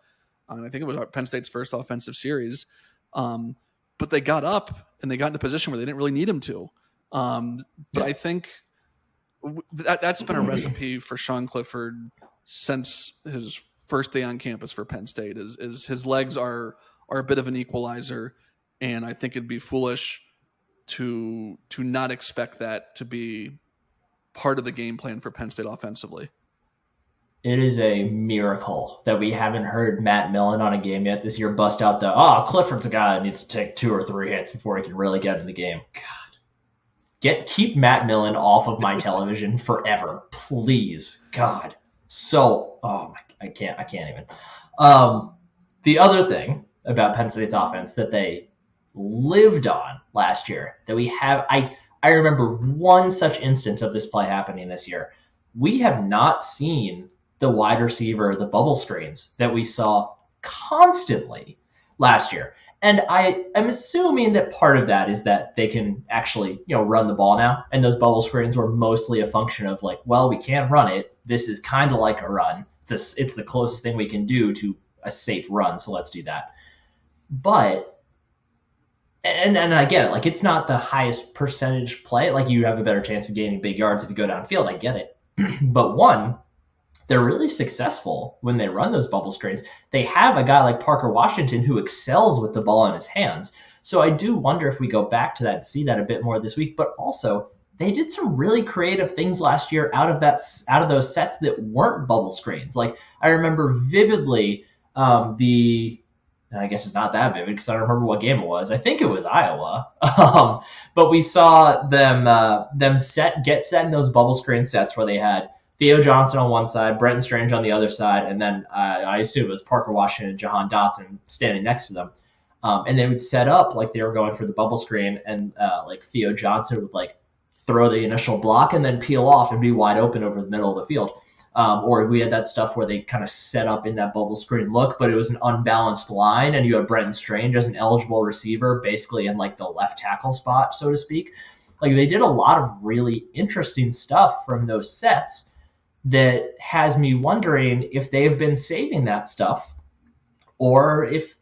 Speaker 3: And I think it was Penn State's first offensive series. But they got up and they got in a position where they didn't really need him to. But I think that's been a recipe for Sean Clifford since his first day on campus for Penn State. Is his legs are a bit of an equalizer, and I think it'd be foolish to not expect that to be part of the game plan for Penn State offensively.
Speaker 2: It is a miracle that we haven't heard Matt Millen on a game yet this year bust out Clifford's a guy that needs to take 2 or 3 hits before he can really get in the game. God. Keep Matt Millen off of my television forever, please. God. I can't even. The other thing about Penn State's offense that they lived on last year that we have, I remember one such instance of this play happening this year. We have not seen the wide receiver, the bubble screens that we saw constantly last year. And I am assuming that part of that is that they can actually, run the ball now. And those bubble screens were mostly a function of we can run it. This is kind of like a run. It's the closest thing we can do to a safe run. So let's do that. But, and I get it. It's not the highest percentage play. You have a better chance of gaining big yards if you go downfield. I get it. But one, they're really successful when they run those bubble screens. They have a guy like Parker Washington who excels with the ball in his hands. So I do wonder if we go back to that and see that a bit more this week. But also, they did some really creative things last year out of those sets that weren't bubble screens. Like I remember vividly I guess it's not that vivid because I don't remember what game it was. I think it was Iowa. But we saw them get set in those bubble screen sets where they had Theo Johnson on one side, Brenton Strange on the other side, and then I assume it was Parker Washington and Jahan Dotson standing next to them. And they would set up like they were going for the bubble screen, and like Theo Johnson would like throw the initial block and then peel off and be wide open over the middle of the field. Or we had that stuff where they kind of set up in that bubble screen look, but it was an unbalanced line, and you had Brenton Strange as an eligible receiver, basically in like the left tackle spot, so to speak. Like they did a lot of really interesting stuff from those sets that has me wondering if they've been saving that stuff, or if,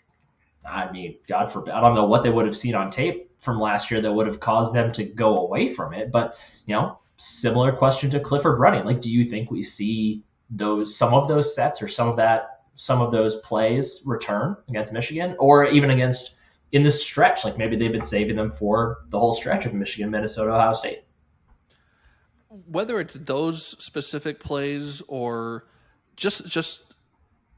Speaker 2: I mean, God forbid, I don't know what they would have seen on tape from last year that would have caused them to go away from it. But, similar question to Clifford running. Like, do you think we see some of those sets or some of those plays return against Michigan, or even in this stretch? Like maybe they've been saving them for the whole stretch of Michigan, Minnesota, Ohio State.
Speaker 3: Whether it's those specific plays or just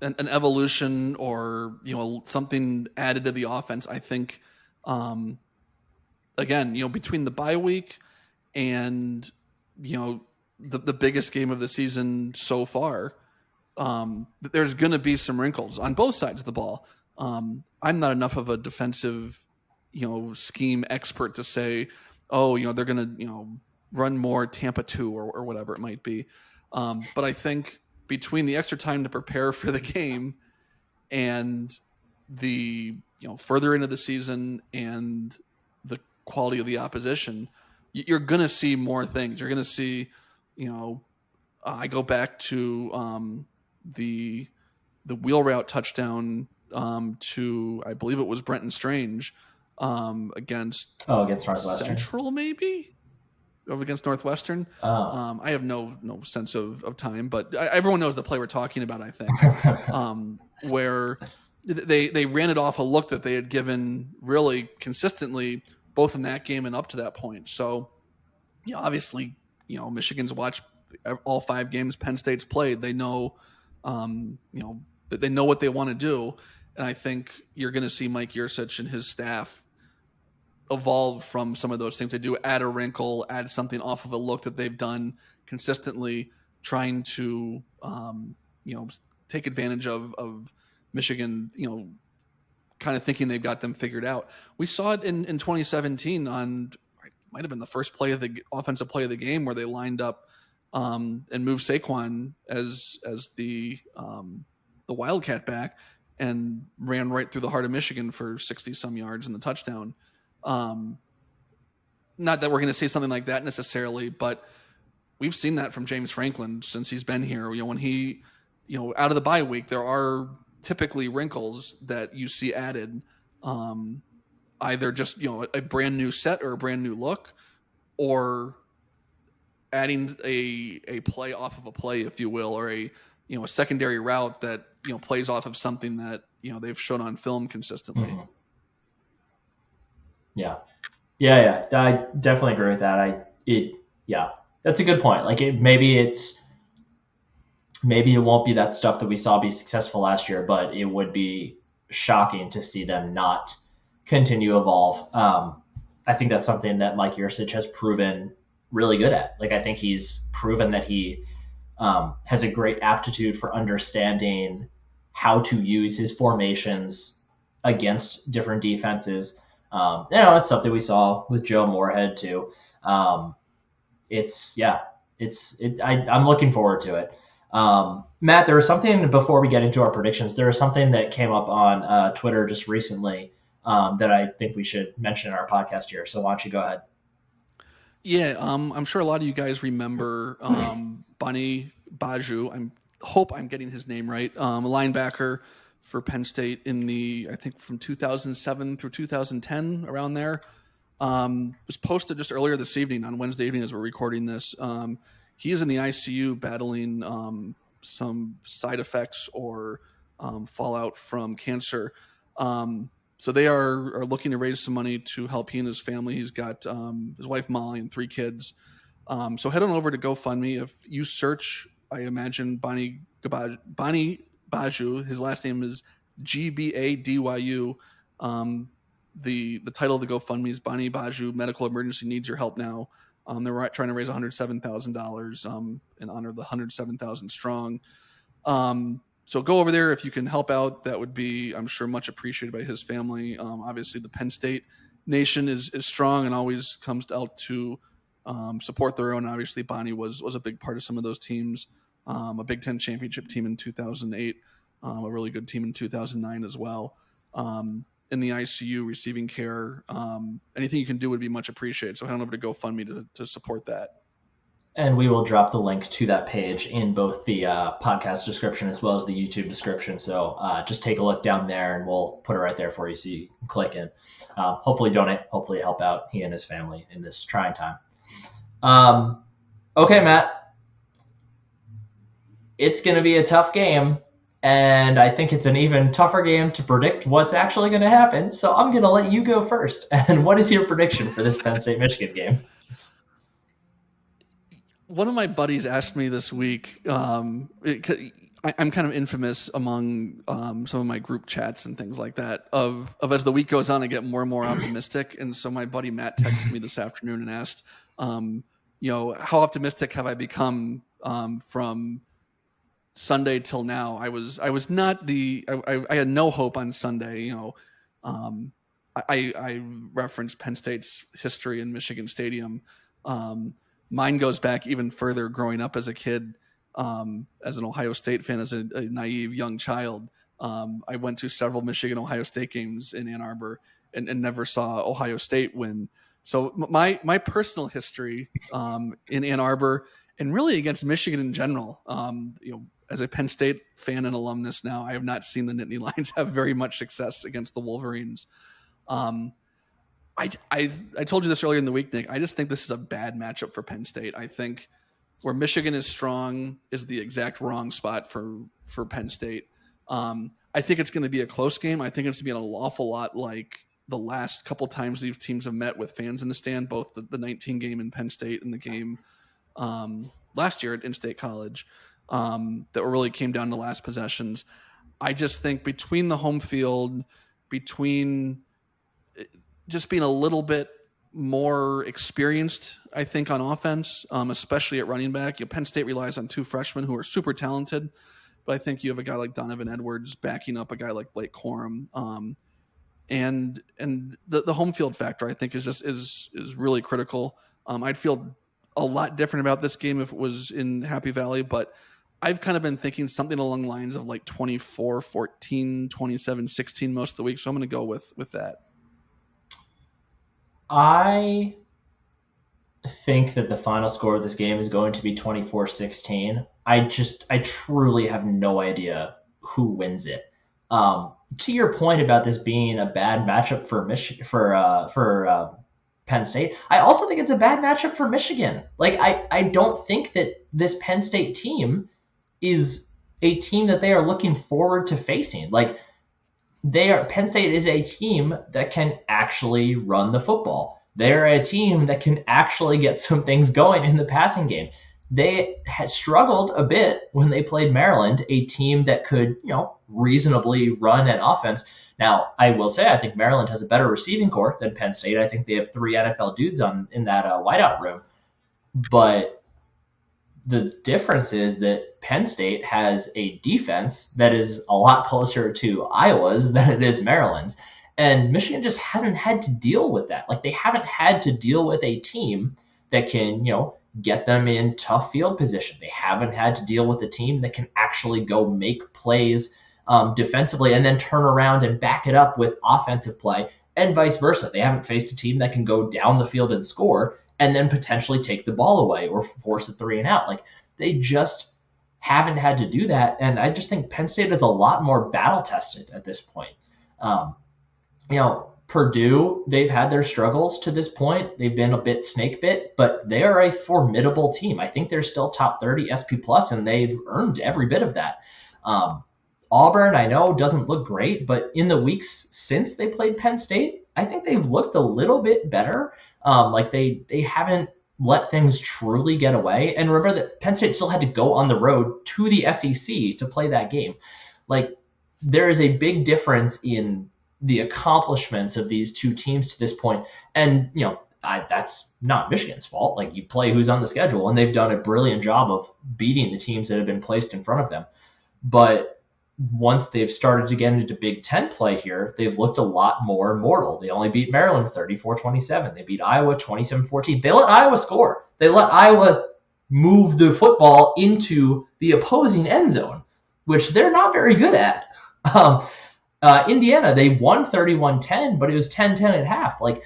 Speaker 3: an evolution or something added to the offense, I think again, between the bye week and the biggest game of the season so far, there's going to be some wrinkles on both sides of the ball. I'm not enough of a defensive scheme expert to say, they're going to run more Tampa 2 or whatever it might be. But I think between the extra time to prepare for the game and the further into the season and the quality of the opposition, you're going to see more things. You're going to see, I go back to the wheel route touchdown to, I believe it was Brenton Strange against
Speaker 2: Northwestern
Speaker 3: Central, maybe against Northwestern. I have no sense of time, but everyone knows the play we're talking about, I think, where they ran it off a look that they had given really consistently both in that game and up to that point. So, obviously, Michigan's watched all 5 games Penn State's played. They know, that they know what they want to do. And I think you're going to see Mike Yurcich and his staff evolve from some of those things. They do add a wrinkle, add something off of a look that they've done consistently, trying to, take advantage of Michigan, kind of thinking they've got them figured out. We saw it in 2017 on, might have been the first play of the offensive play of the game, where they lined up and moved Saquon as the Wildcat back and ran right through the heart of Michigan for 60 some yards in the touchdown. Not that we're going to see something like that necessarily, but we've seen that from James Franklin since he's been here. When he, out of the bye week, there are typically wrinkles that you see added, either just, a brand new set or a brand new look, or adding a play off of a play, if you will, or a secondary route that, plays off of something that, they've shown on film consistently.
Speaker 2: Mm-hmm. Yeah. I definitely agree with that. That's a good point. Like maybe it won't be that stuff that we saw be successful last year, but it would be shocking to see them not continue to evolve. I think that's something that Mike Yurcich has proven really good at. Like, I think he's proven that he has a great aptitude for understanding how to use his formations against different defenses. It's something we saw with Joe Moorhead too. I'm looking forward to it. Matt, there was something before we get into our predictions. There was something that came up on Twitter just recently that I think we should mention in our podcast here. So why don't you go ahead?
Speaker 3: Yeah, I'm sure a lot of you guys remember Bunny Baju. I hope I'm getting his name right. A linebacker for Penn State I think from 2007 through 2010, around there. Was posted just earlier this evening, on Wednesday evening as we're recording this. He is in the ICU battling some side effects or fallout from cancer. So they are looking to raise some money to help he and his family. He's got his wife Molly and 3 kids. So head on over to GoFundMe. If you search, I imagine Bani Baju, his last name is Gbadyu. The title of the GoFundMe is Bani Baju Medical Emergency Needs Your Help Now. They're trying to raise $107,000 in honor of the 107,000 strong. So go over there if you can help out. That would be, I'm sure, much appreciated by his family. Obviously, the Penn State Nation is strong and always comes out to support their own. Obviously, Bonnie was a big part of some of those teams. A Big Ten championship team in 2008, a really good team in 2009 as well. In the ICU, receiving care, anything you can do would be much appreciated. So head on over to GoFundMe to support that.
Speaker 2: And we will drop the link to that page in both the podcast description as well as the YouTube description. So just take a look down there and we'll put it right there for you so you can click in. Hopefully donate, hopefully help out he and his family in this trying time. Okay, Matt. It's going to be a tough game, and I think it's an even tougher game to predict what's actually going to happen. So I'm going to let you go first. And what is your prediction for this Penn State-Michigan game?
Speaker 3: One of my buddies asked me this week, I'm kind of infamous among some of my group chats and things like that of as the week goes on, I get more and more optimistic. And so my buddy Matt texted me this afternoon and asked, how optimistic have I become from Sunday till now? I was not I had no hope on Sunday. I referenced Penn State's history in Michigan Stadium. Mine goes back even further, growing up as a kid, as an Ohio State fan, as a naive young child. I went to several Michigan-Ohio State games in Ann Arbor and never saw Ohio State win. So my personal history in Ann Arbor and really against Michigan in general, as a Penn State fan and alumnus now, I have not seen the Nittany Lions have very much success against the Wolverines. I told you this earlier in the week, Nick. I just think this is a bad matchup for Penn State. I think where Michigan is strong is the exact wrong spot for Penn State. I think it's going to be a close game. I think it's going to be an awful lot like the last couple times these teams have met with fans in the stand, both the 19 game in Penn State and the game last year at In-State College that really came down to last possessions. I just think between the home field, between just being a little bit more experienced, I think, on offense, especially at running back. Penn State relies on 2 freshmen who are super talented, but I think you have a guy like Donovan Edwards backing up a guy like Blake Corum. And the home field factor, I think, is really critical. I'd feel a lot different about this game if it was in Happy Valley, but I've kind of been thinking something along the lines of like 24-14, 27-16 most of the week. So I'm going to go with that.
Speaker 2: I think that the final score of this game is going to be 24-16. I truly have no idea who wins it. To your point about this being a bad matchup for Penn State, I also think it's a bad matchup for Michigan. Like I don't think that this Penn State team is a team that they are looking forward to facing. Like Penn State is a team that can actually run the football. They're a team that can actually get some things going in the passing game. They had struggled a bit when they played Maryland, a team that could, reasonably run an offense. Now, I will say I think Maryland has a better receiving corps than Penn State. I think they have 3 NFL dudes in that wideout room. But the difference is that Penn State has a defense that is a lot closer to Iowa's than it is Maryland's. And Michigan just hasn't had to deal with that. Like they haven't had to deal with a team that can, get them in tough field position. They haven't had to deal with a team that can actually go make plays defensively and then turn around and back it up with offensive play and vice versa. They haven't faced a team that can go down the field and score and then potentially take the ball away or force a 3 and out. Like they just haven't had to do that. And I just think Penn State is a lot more battle tested at this point. Purdue, they've had their struggles to this point. They've been a bit snake bit, but they are a formidable team. I think they're still top 30 SP plus, and they've earned every bit of that. Auburn, I know, doesn't look great, but in the weeks since they played Penn State, I think they've looked a little bit better. Like they haven't let things truly get away. And remember that Penn State still had to go on the road to the SEC to play that game. Like, there is a big difference in the accomplishments of these two teams to this point. And, that's not Michigan's fault. Like, you play who's on the schedule, and they've done a brilliant job of beating the teams that have been placed in front of them. But once they've started to get into Big Ten play here, they've looked a lot more mortal. They only beat Maryland 34-27. They beat Iowa 27-14. They let Iowa score. They let Iowa move the football into the opposing end zone, which they're not very good at. Indiana, they won 31-10, but it was 10-10 at half. Like,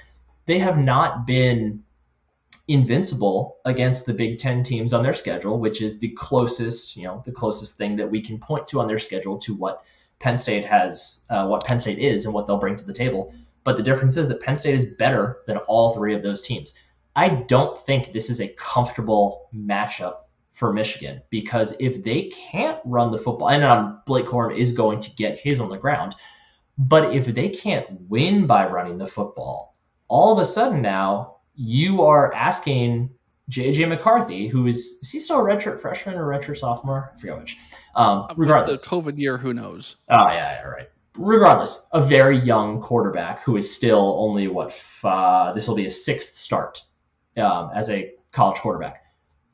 Speaker 2: they have not been invincible against the Big Ten teams on their schedule, which is the closest thing that we can point to on their schedule to what Penn State is and what they'll bring to the table. But the difference is that Penn State is better than all three of those teams. I don't think this is a comfortable matchup for Michigan, because if they can't run the football, and Blake Corum is going to get his on the ground, but if they can't win by running the football, all of a sudden now you are asking J.J. McCarthy, who is he still a redshirt freshman or redshirt sophomore? I forget which. Regardless.
Speaker 3: With the COVID year, who knows?
Speaker 2: Oh, yeah, right. Regardless, a very young quarterback who is still only, this will be his sixth start as a college quarterback.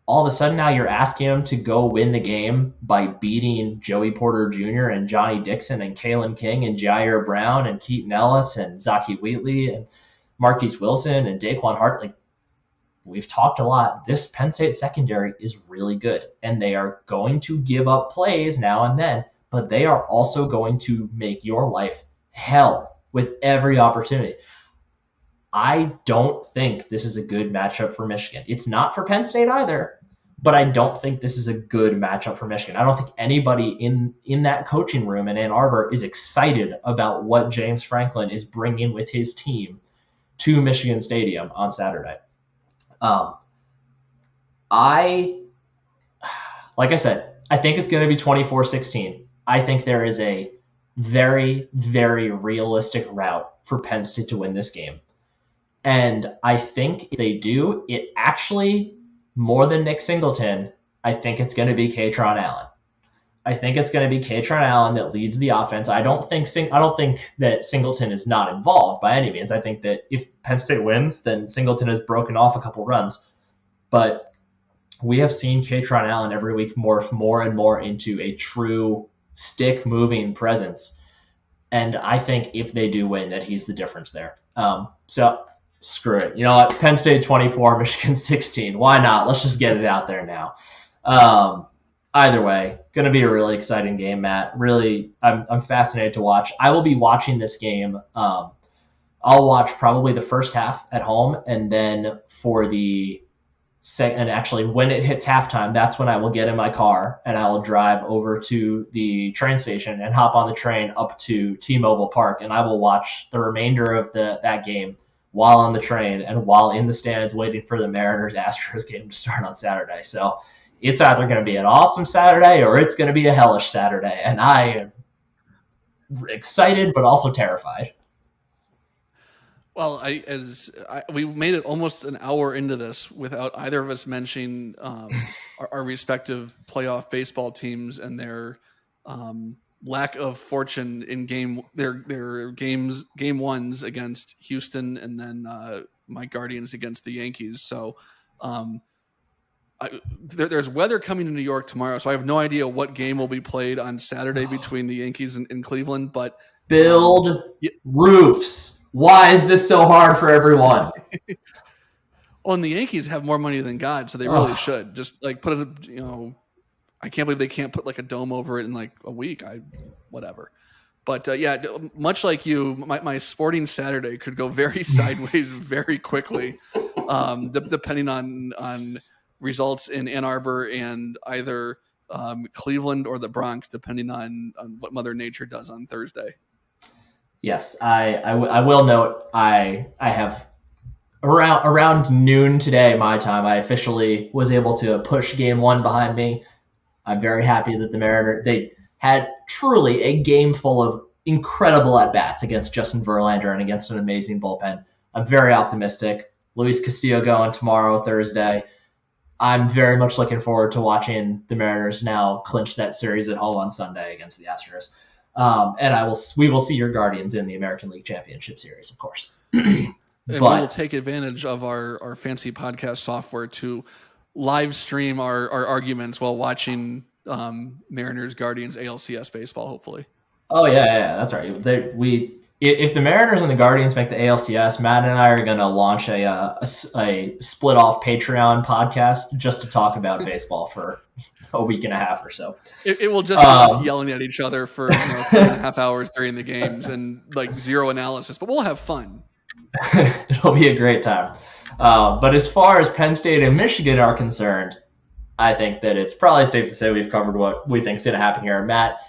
Speaker 2: All of a sudden now you're asking him to go win the game by beating Joey Porter Jr. and Johnny Dixon and Kalen King and Jair Brown and Keaton Ellis and Zaki Wheatley and Marquise Wilson and Daquan Hart. Like, we've talked a lot. This Penn State secondary is really good, and they are going to give up plays now and then, but they are also going to make your life hell with every opportunity. I don't think this is a good matchup for Michigan. It's not for Penn State either, but I don't think this is a good matchup for Michigan. I don't think anybody in that coaching room in Ann Arbor is excited about what James Franklin is bringing with his team to Michigan Stadium on Saturday. Like I said, I think it's going to be 24-16. I think there is a very, very realistic route for Penn State to win this game. And I think if they do, it actually, more than Nick Singleton, I think it's going to be Kaytron Allen. I think it's going to be Kaytron Allen that leads the offense. I don't think that Singleton is not involved by any means. I think that if Penn State wins, then Singleton has broken off a couple runs. But we have seen Kaytron Allen every week morph more and more into a true stick-moving presence. And I think if they do win, that he's the difference there. So screw it. You know what? Penn State 24, Michigan 16. Why not? Let's just get it out there now. Either way, going to be a really exciting game, Matt. Really, I'm fascinated to watch. I will be watching this game. I'll watch probably the first half at home, and then for the second, actually when it hits halftime, that's when I will get in my car and I will drive over to the train station and hop on the train up to T-Mobile Park, and I will watch the remainder of that game while on the train and while in the stands waiting for the Mariners-Astros game to start on Saturday. So it's either going to be an awesome Saturday or it's going to be a hellish Saturday. And I am excited, but also terrified.
Speaker 3: Well, we made it almost an hour into this without either of us mentioning our respective playoff baseball teams and their lack of fortune in game ones against Houston and then my Guardians against the Yankees. So there's weather coming to New York tomorrow, so I have no idea what game will be played on Saturday between the Yankees and Cleveland. But
Speaker 2: build roofs. Why is this so hard for everyone?
Speaker 3: Well, and the Yankees have more money than God, so they really should just like put it. I can't believe they can't put like a dome over it in like a week. Whatever. But yeah, much like you, my sporting Saturday could go very sideways very quickly, depending on results in Ann Arbor and either Cleveland or the Bronx, depending on what Mother Nature does on Thursday.
Speaker 2: Yes, I will note I have around noon today my time. I officially was able to push game one behind me. I'm very happy that the Mariners they had truly a game full of incredible at bats against Justin Verlander and against an amazing bullpen. I'm very optimistic. Luis Castillo going tomorrow, Thursday. I'm very much looking forward to watching the Mariners now clinch that series at home on Sunday against the Astros. And we will see your Guardians in the American League Championship Series, of course.
Speaker 3: And we will take advantage of our fancy podcast software to live stream our arguments while watching Mariners Guardians ALCS baseball, hopefully.
Speaker 2: Oh yeah, that's right. If the Mariners and the Guardians make the ALCS, Matt and I are going to launch a split off Patreon podcast just to talk about baseball for a week and a half or so.
Speaker 3: It will just be us yelling at each other for 3.5 hours during the games and like zero analysis, but we'll have fun.
Speaker 2: It'll be a great time. But as far as Penn State and Michigan are concerned, I think that it's probably safe to say we've covered what we think is going to happen here. Matt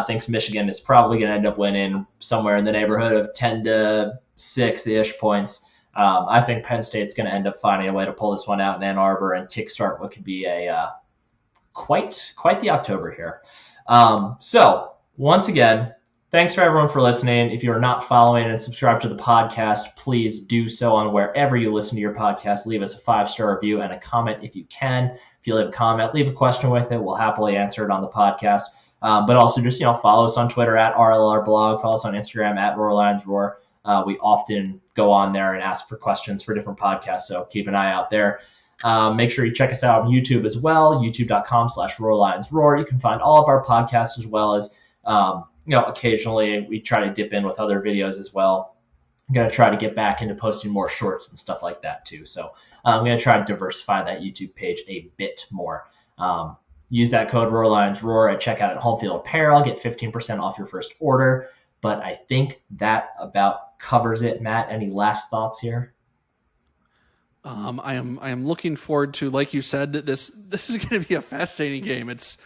Speaker 2: thinks Michigan is probably going to end up winning somewhere in the neighborhood of 10-6-ish points. I think Penn State's going to end up finding a way to pull this one out in Ann Arbor and kickstart what could be a quite the October here. So once again, thanks for everyone for listening. If you're not following and subscribed to the podcast, please do so on wherever you listen to your podcast. Leave us a 5-star review and a comment if you can. If you leave a comment, leave a question with it. We'll happily answer it on the podcast. But also just, follow us on Twitter at RLRblog. Follow us on Instagram at RoarLionsRoar. We often go on there and ask for questions for different podcasts, so keep an eye out there. Make sure you check us out on YouTube as well, youtube.com/RoarLionsRoar. You can find all of our podcasts as well as occasionally we try to dip in with other videos as well. I'm going to try to get back into posting more shorts and stuff like that too. So I'm going to try to diversify that YouTube page a bit more. Use that code RoarLionsRoar at checkout at Home Field Apparel. Get 15% off your first order. But I think that about covers it. Matt, any last thoughts here?
Speaker 3: I am looking forward to, like you said, this is going to be a fascinating game. It's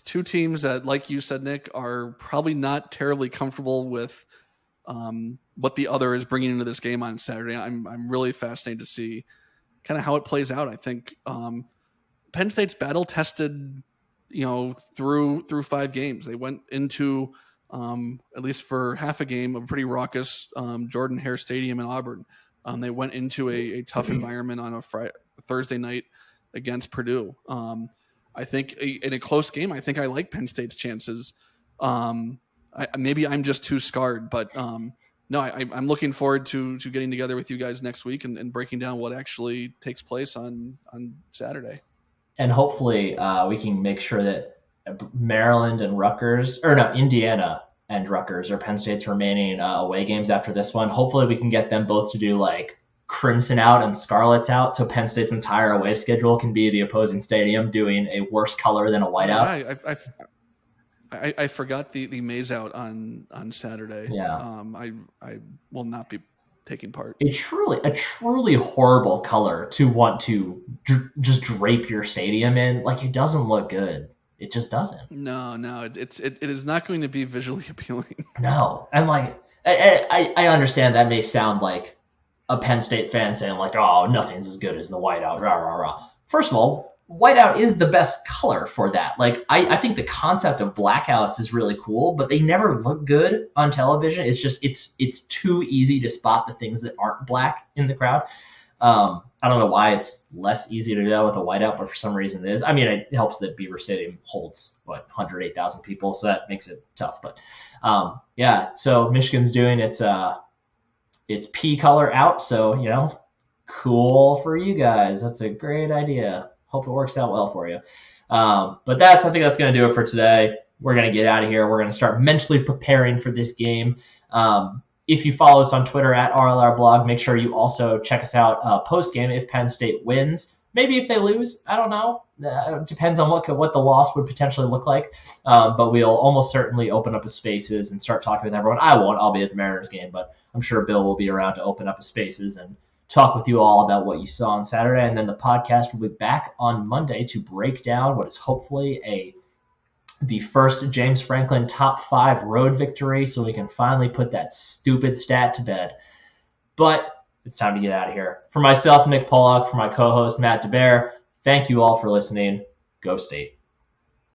Speaker 3: two teams that, like you said, Nick, are probably not terribly comfortable with what the other is bringing into this game on Saturday. I'm really fascinated to see kind of how it plays out. I think Penn State's battle tested, through 5 games. They went into at least for half a game, a pretty raucous Jordan Hare Stadium in Auburn. They went into a tough environment on a Thursday night against Purdue. I think in a close game, I think I like Penn State's chances. Maybe I'm just too scarred, but no, I'm looking forward to getting together with you guys next week and breaking down what actually takes place on Saturday.
Speaker 2: And hopefully we can make sure that Indiana and Rutgers are Penn State's remaining away games after this one. Hopefully we can get them both to do like crimson out and scarlets out, so Penn State's entire away schedule can be the opposing stadium doing a worse color than a whiteout.
Speaker 3: I forgot the maize out on Saturday.
Speaker 2: Yeah.
Speaker 3: I will not be taking part.
Speaker 2: A truly horrible color to want to just drape your stadium in. Like, it doesn't look good. It just doesn't.
Speaker 3: No, it is not going to be visually appealing.
Speaker 2: No, and like I understand that may sound like a Penn State fan saying like, oh, nothing's as good as the whiteout. Rah rah rah. First of all, whiteout is the best color for that. Like, I think the concept of blackouts is really cool, but they never look good on television. It's just it's too easy to spot the things that aren't black in the crowd. I don't know why it's less easy to do that with a whiteout, but for some reason it is. I mean, it helps that Beaver Stadium holds 108,000 people, so that makes it tough. But yeah, so Michigan's doing its pea color out, so cool for you guys. That's a great idea. Hope it works out well for you. But I think that's going to do it for today. We're going to get out of here. We're going to start mentally preparing for this game. If you follow us on Twitter at RLRblog, make sure you also check us out post-game if Penn State wins. Maybe if they lose, I don't know. It depends on what the loss would potentially look like. But we'll almost certainly open up a spaces and start talking with everyone. I won't. I'll be at the Mariners game, but I'm sure Bill will be around to open up a spaces and talk with you all about what you saw on Saturday. And then the podcast will be back on Monday to break down what is hopefully a the first James Franklin top 5 road victory so we can finally put that stupid stat to bed. But it's time to get out of here. For myself, Nick Pollock, for my co-host, Matt DeBear, thank you all for listening. Go State.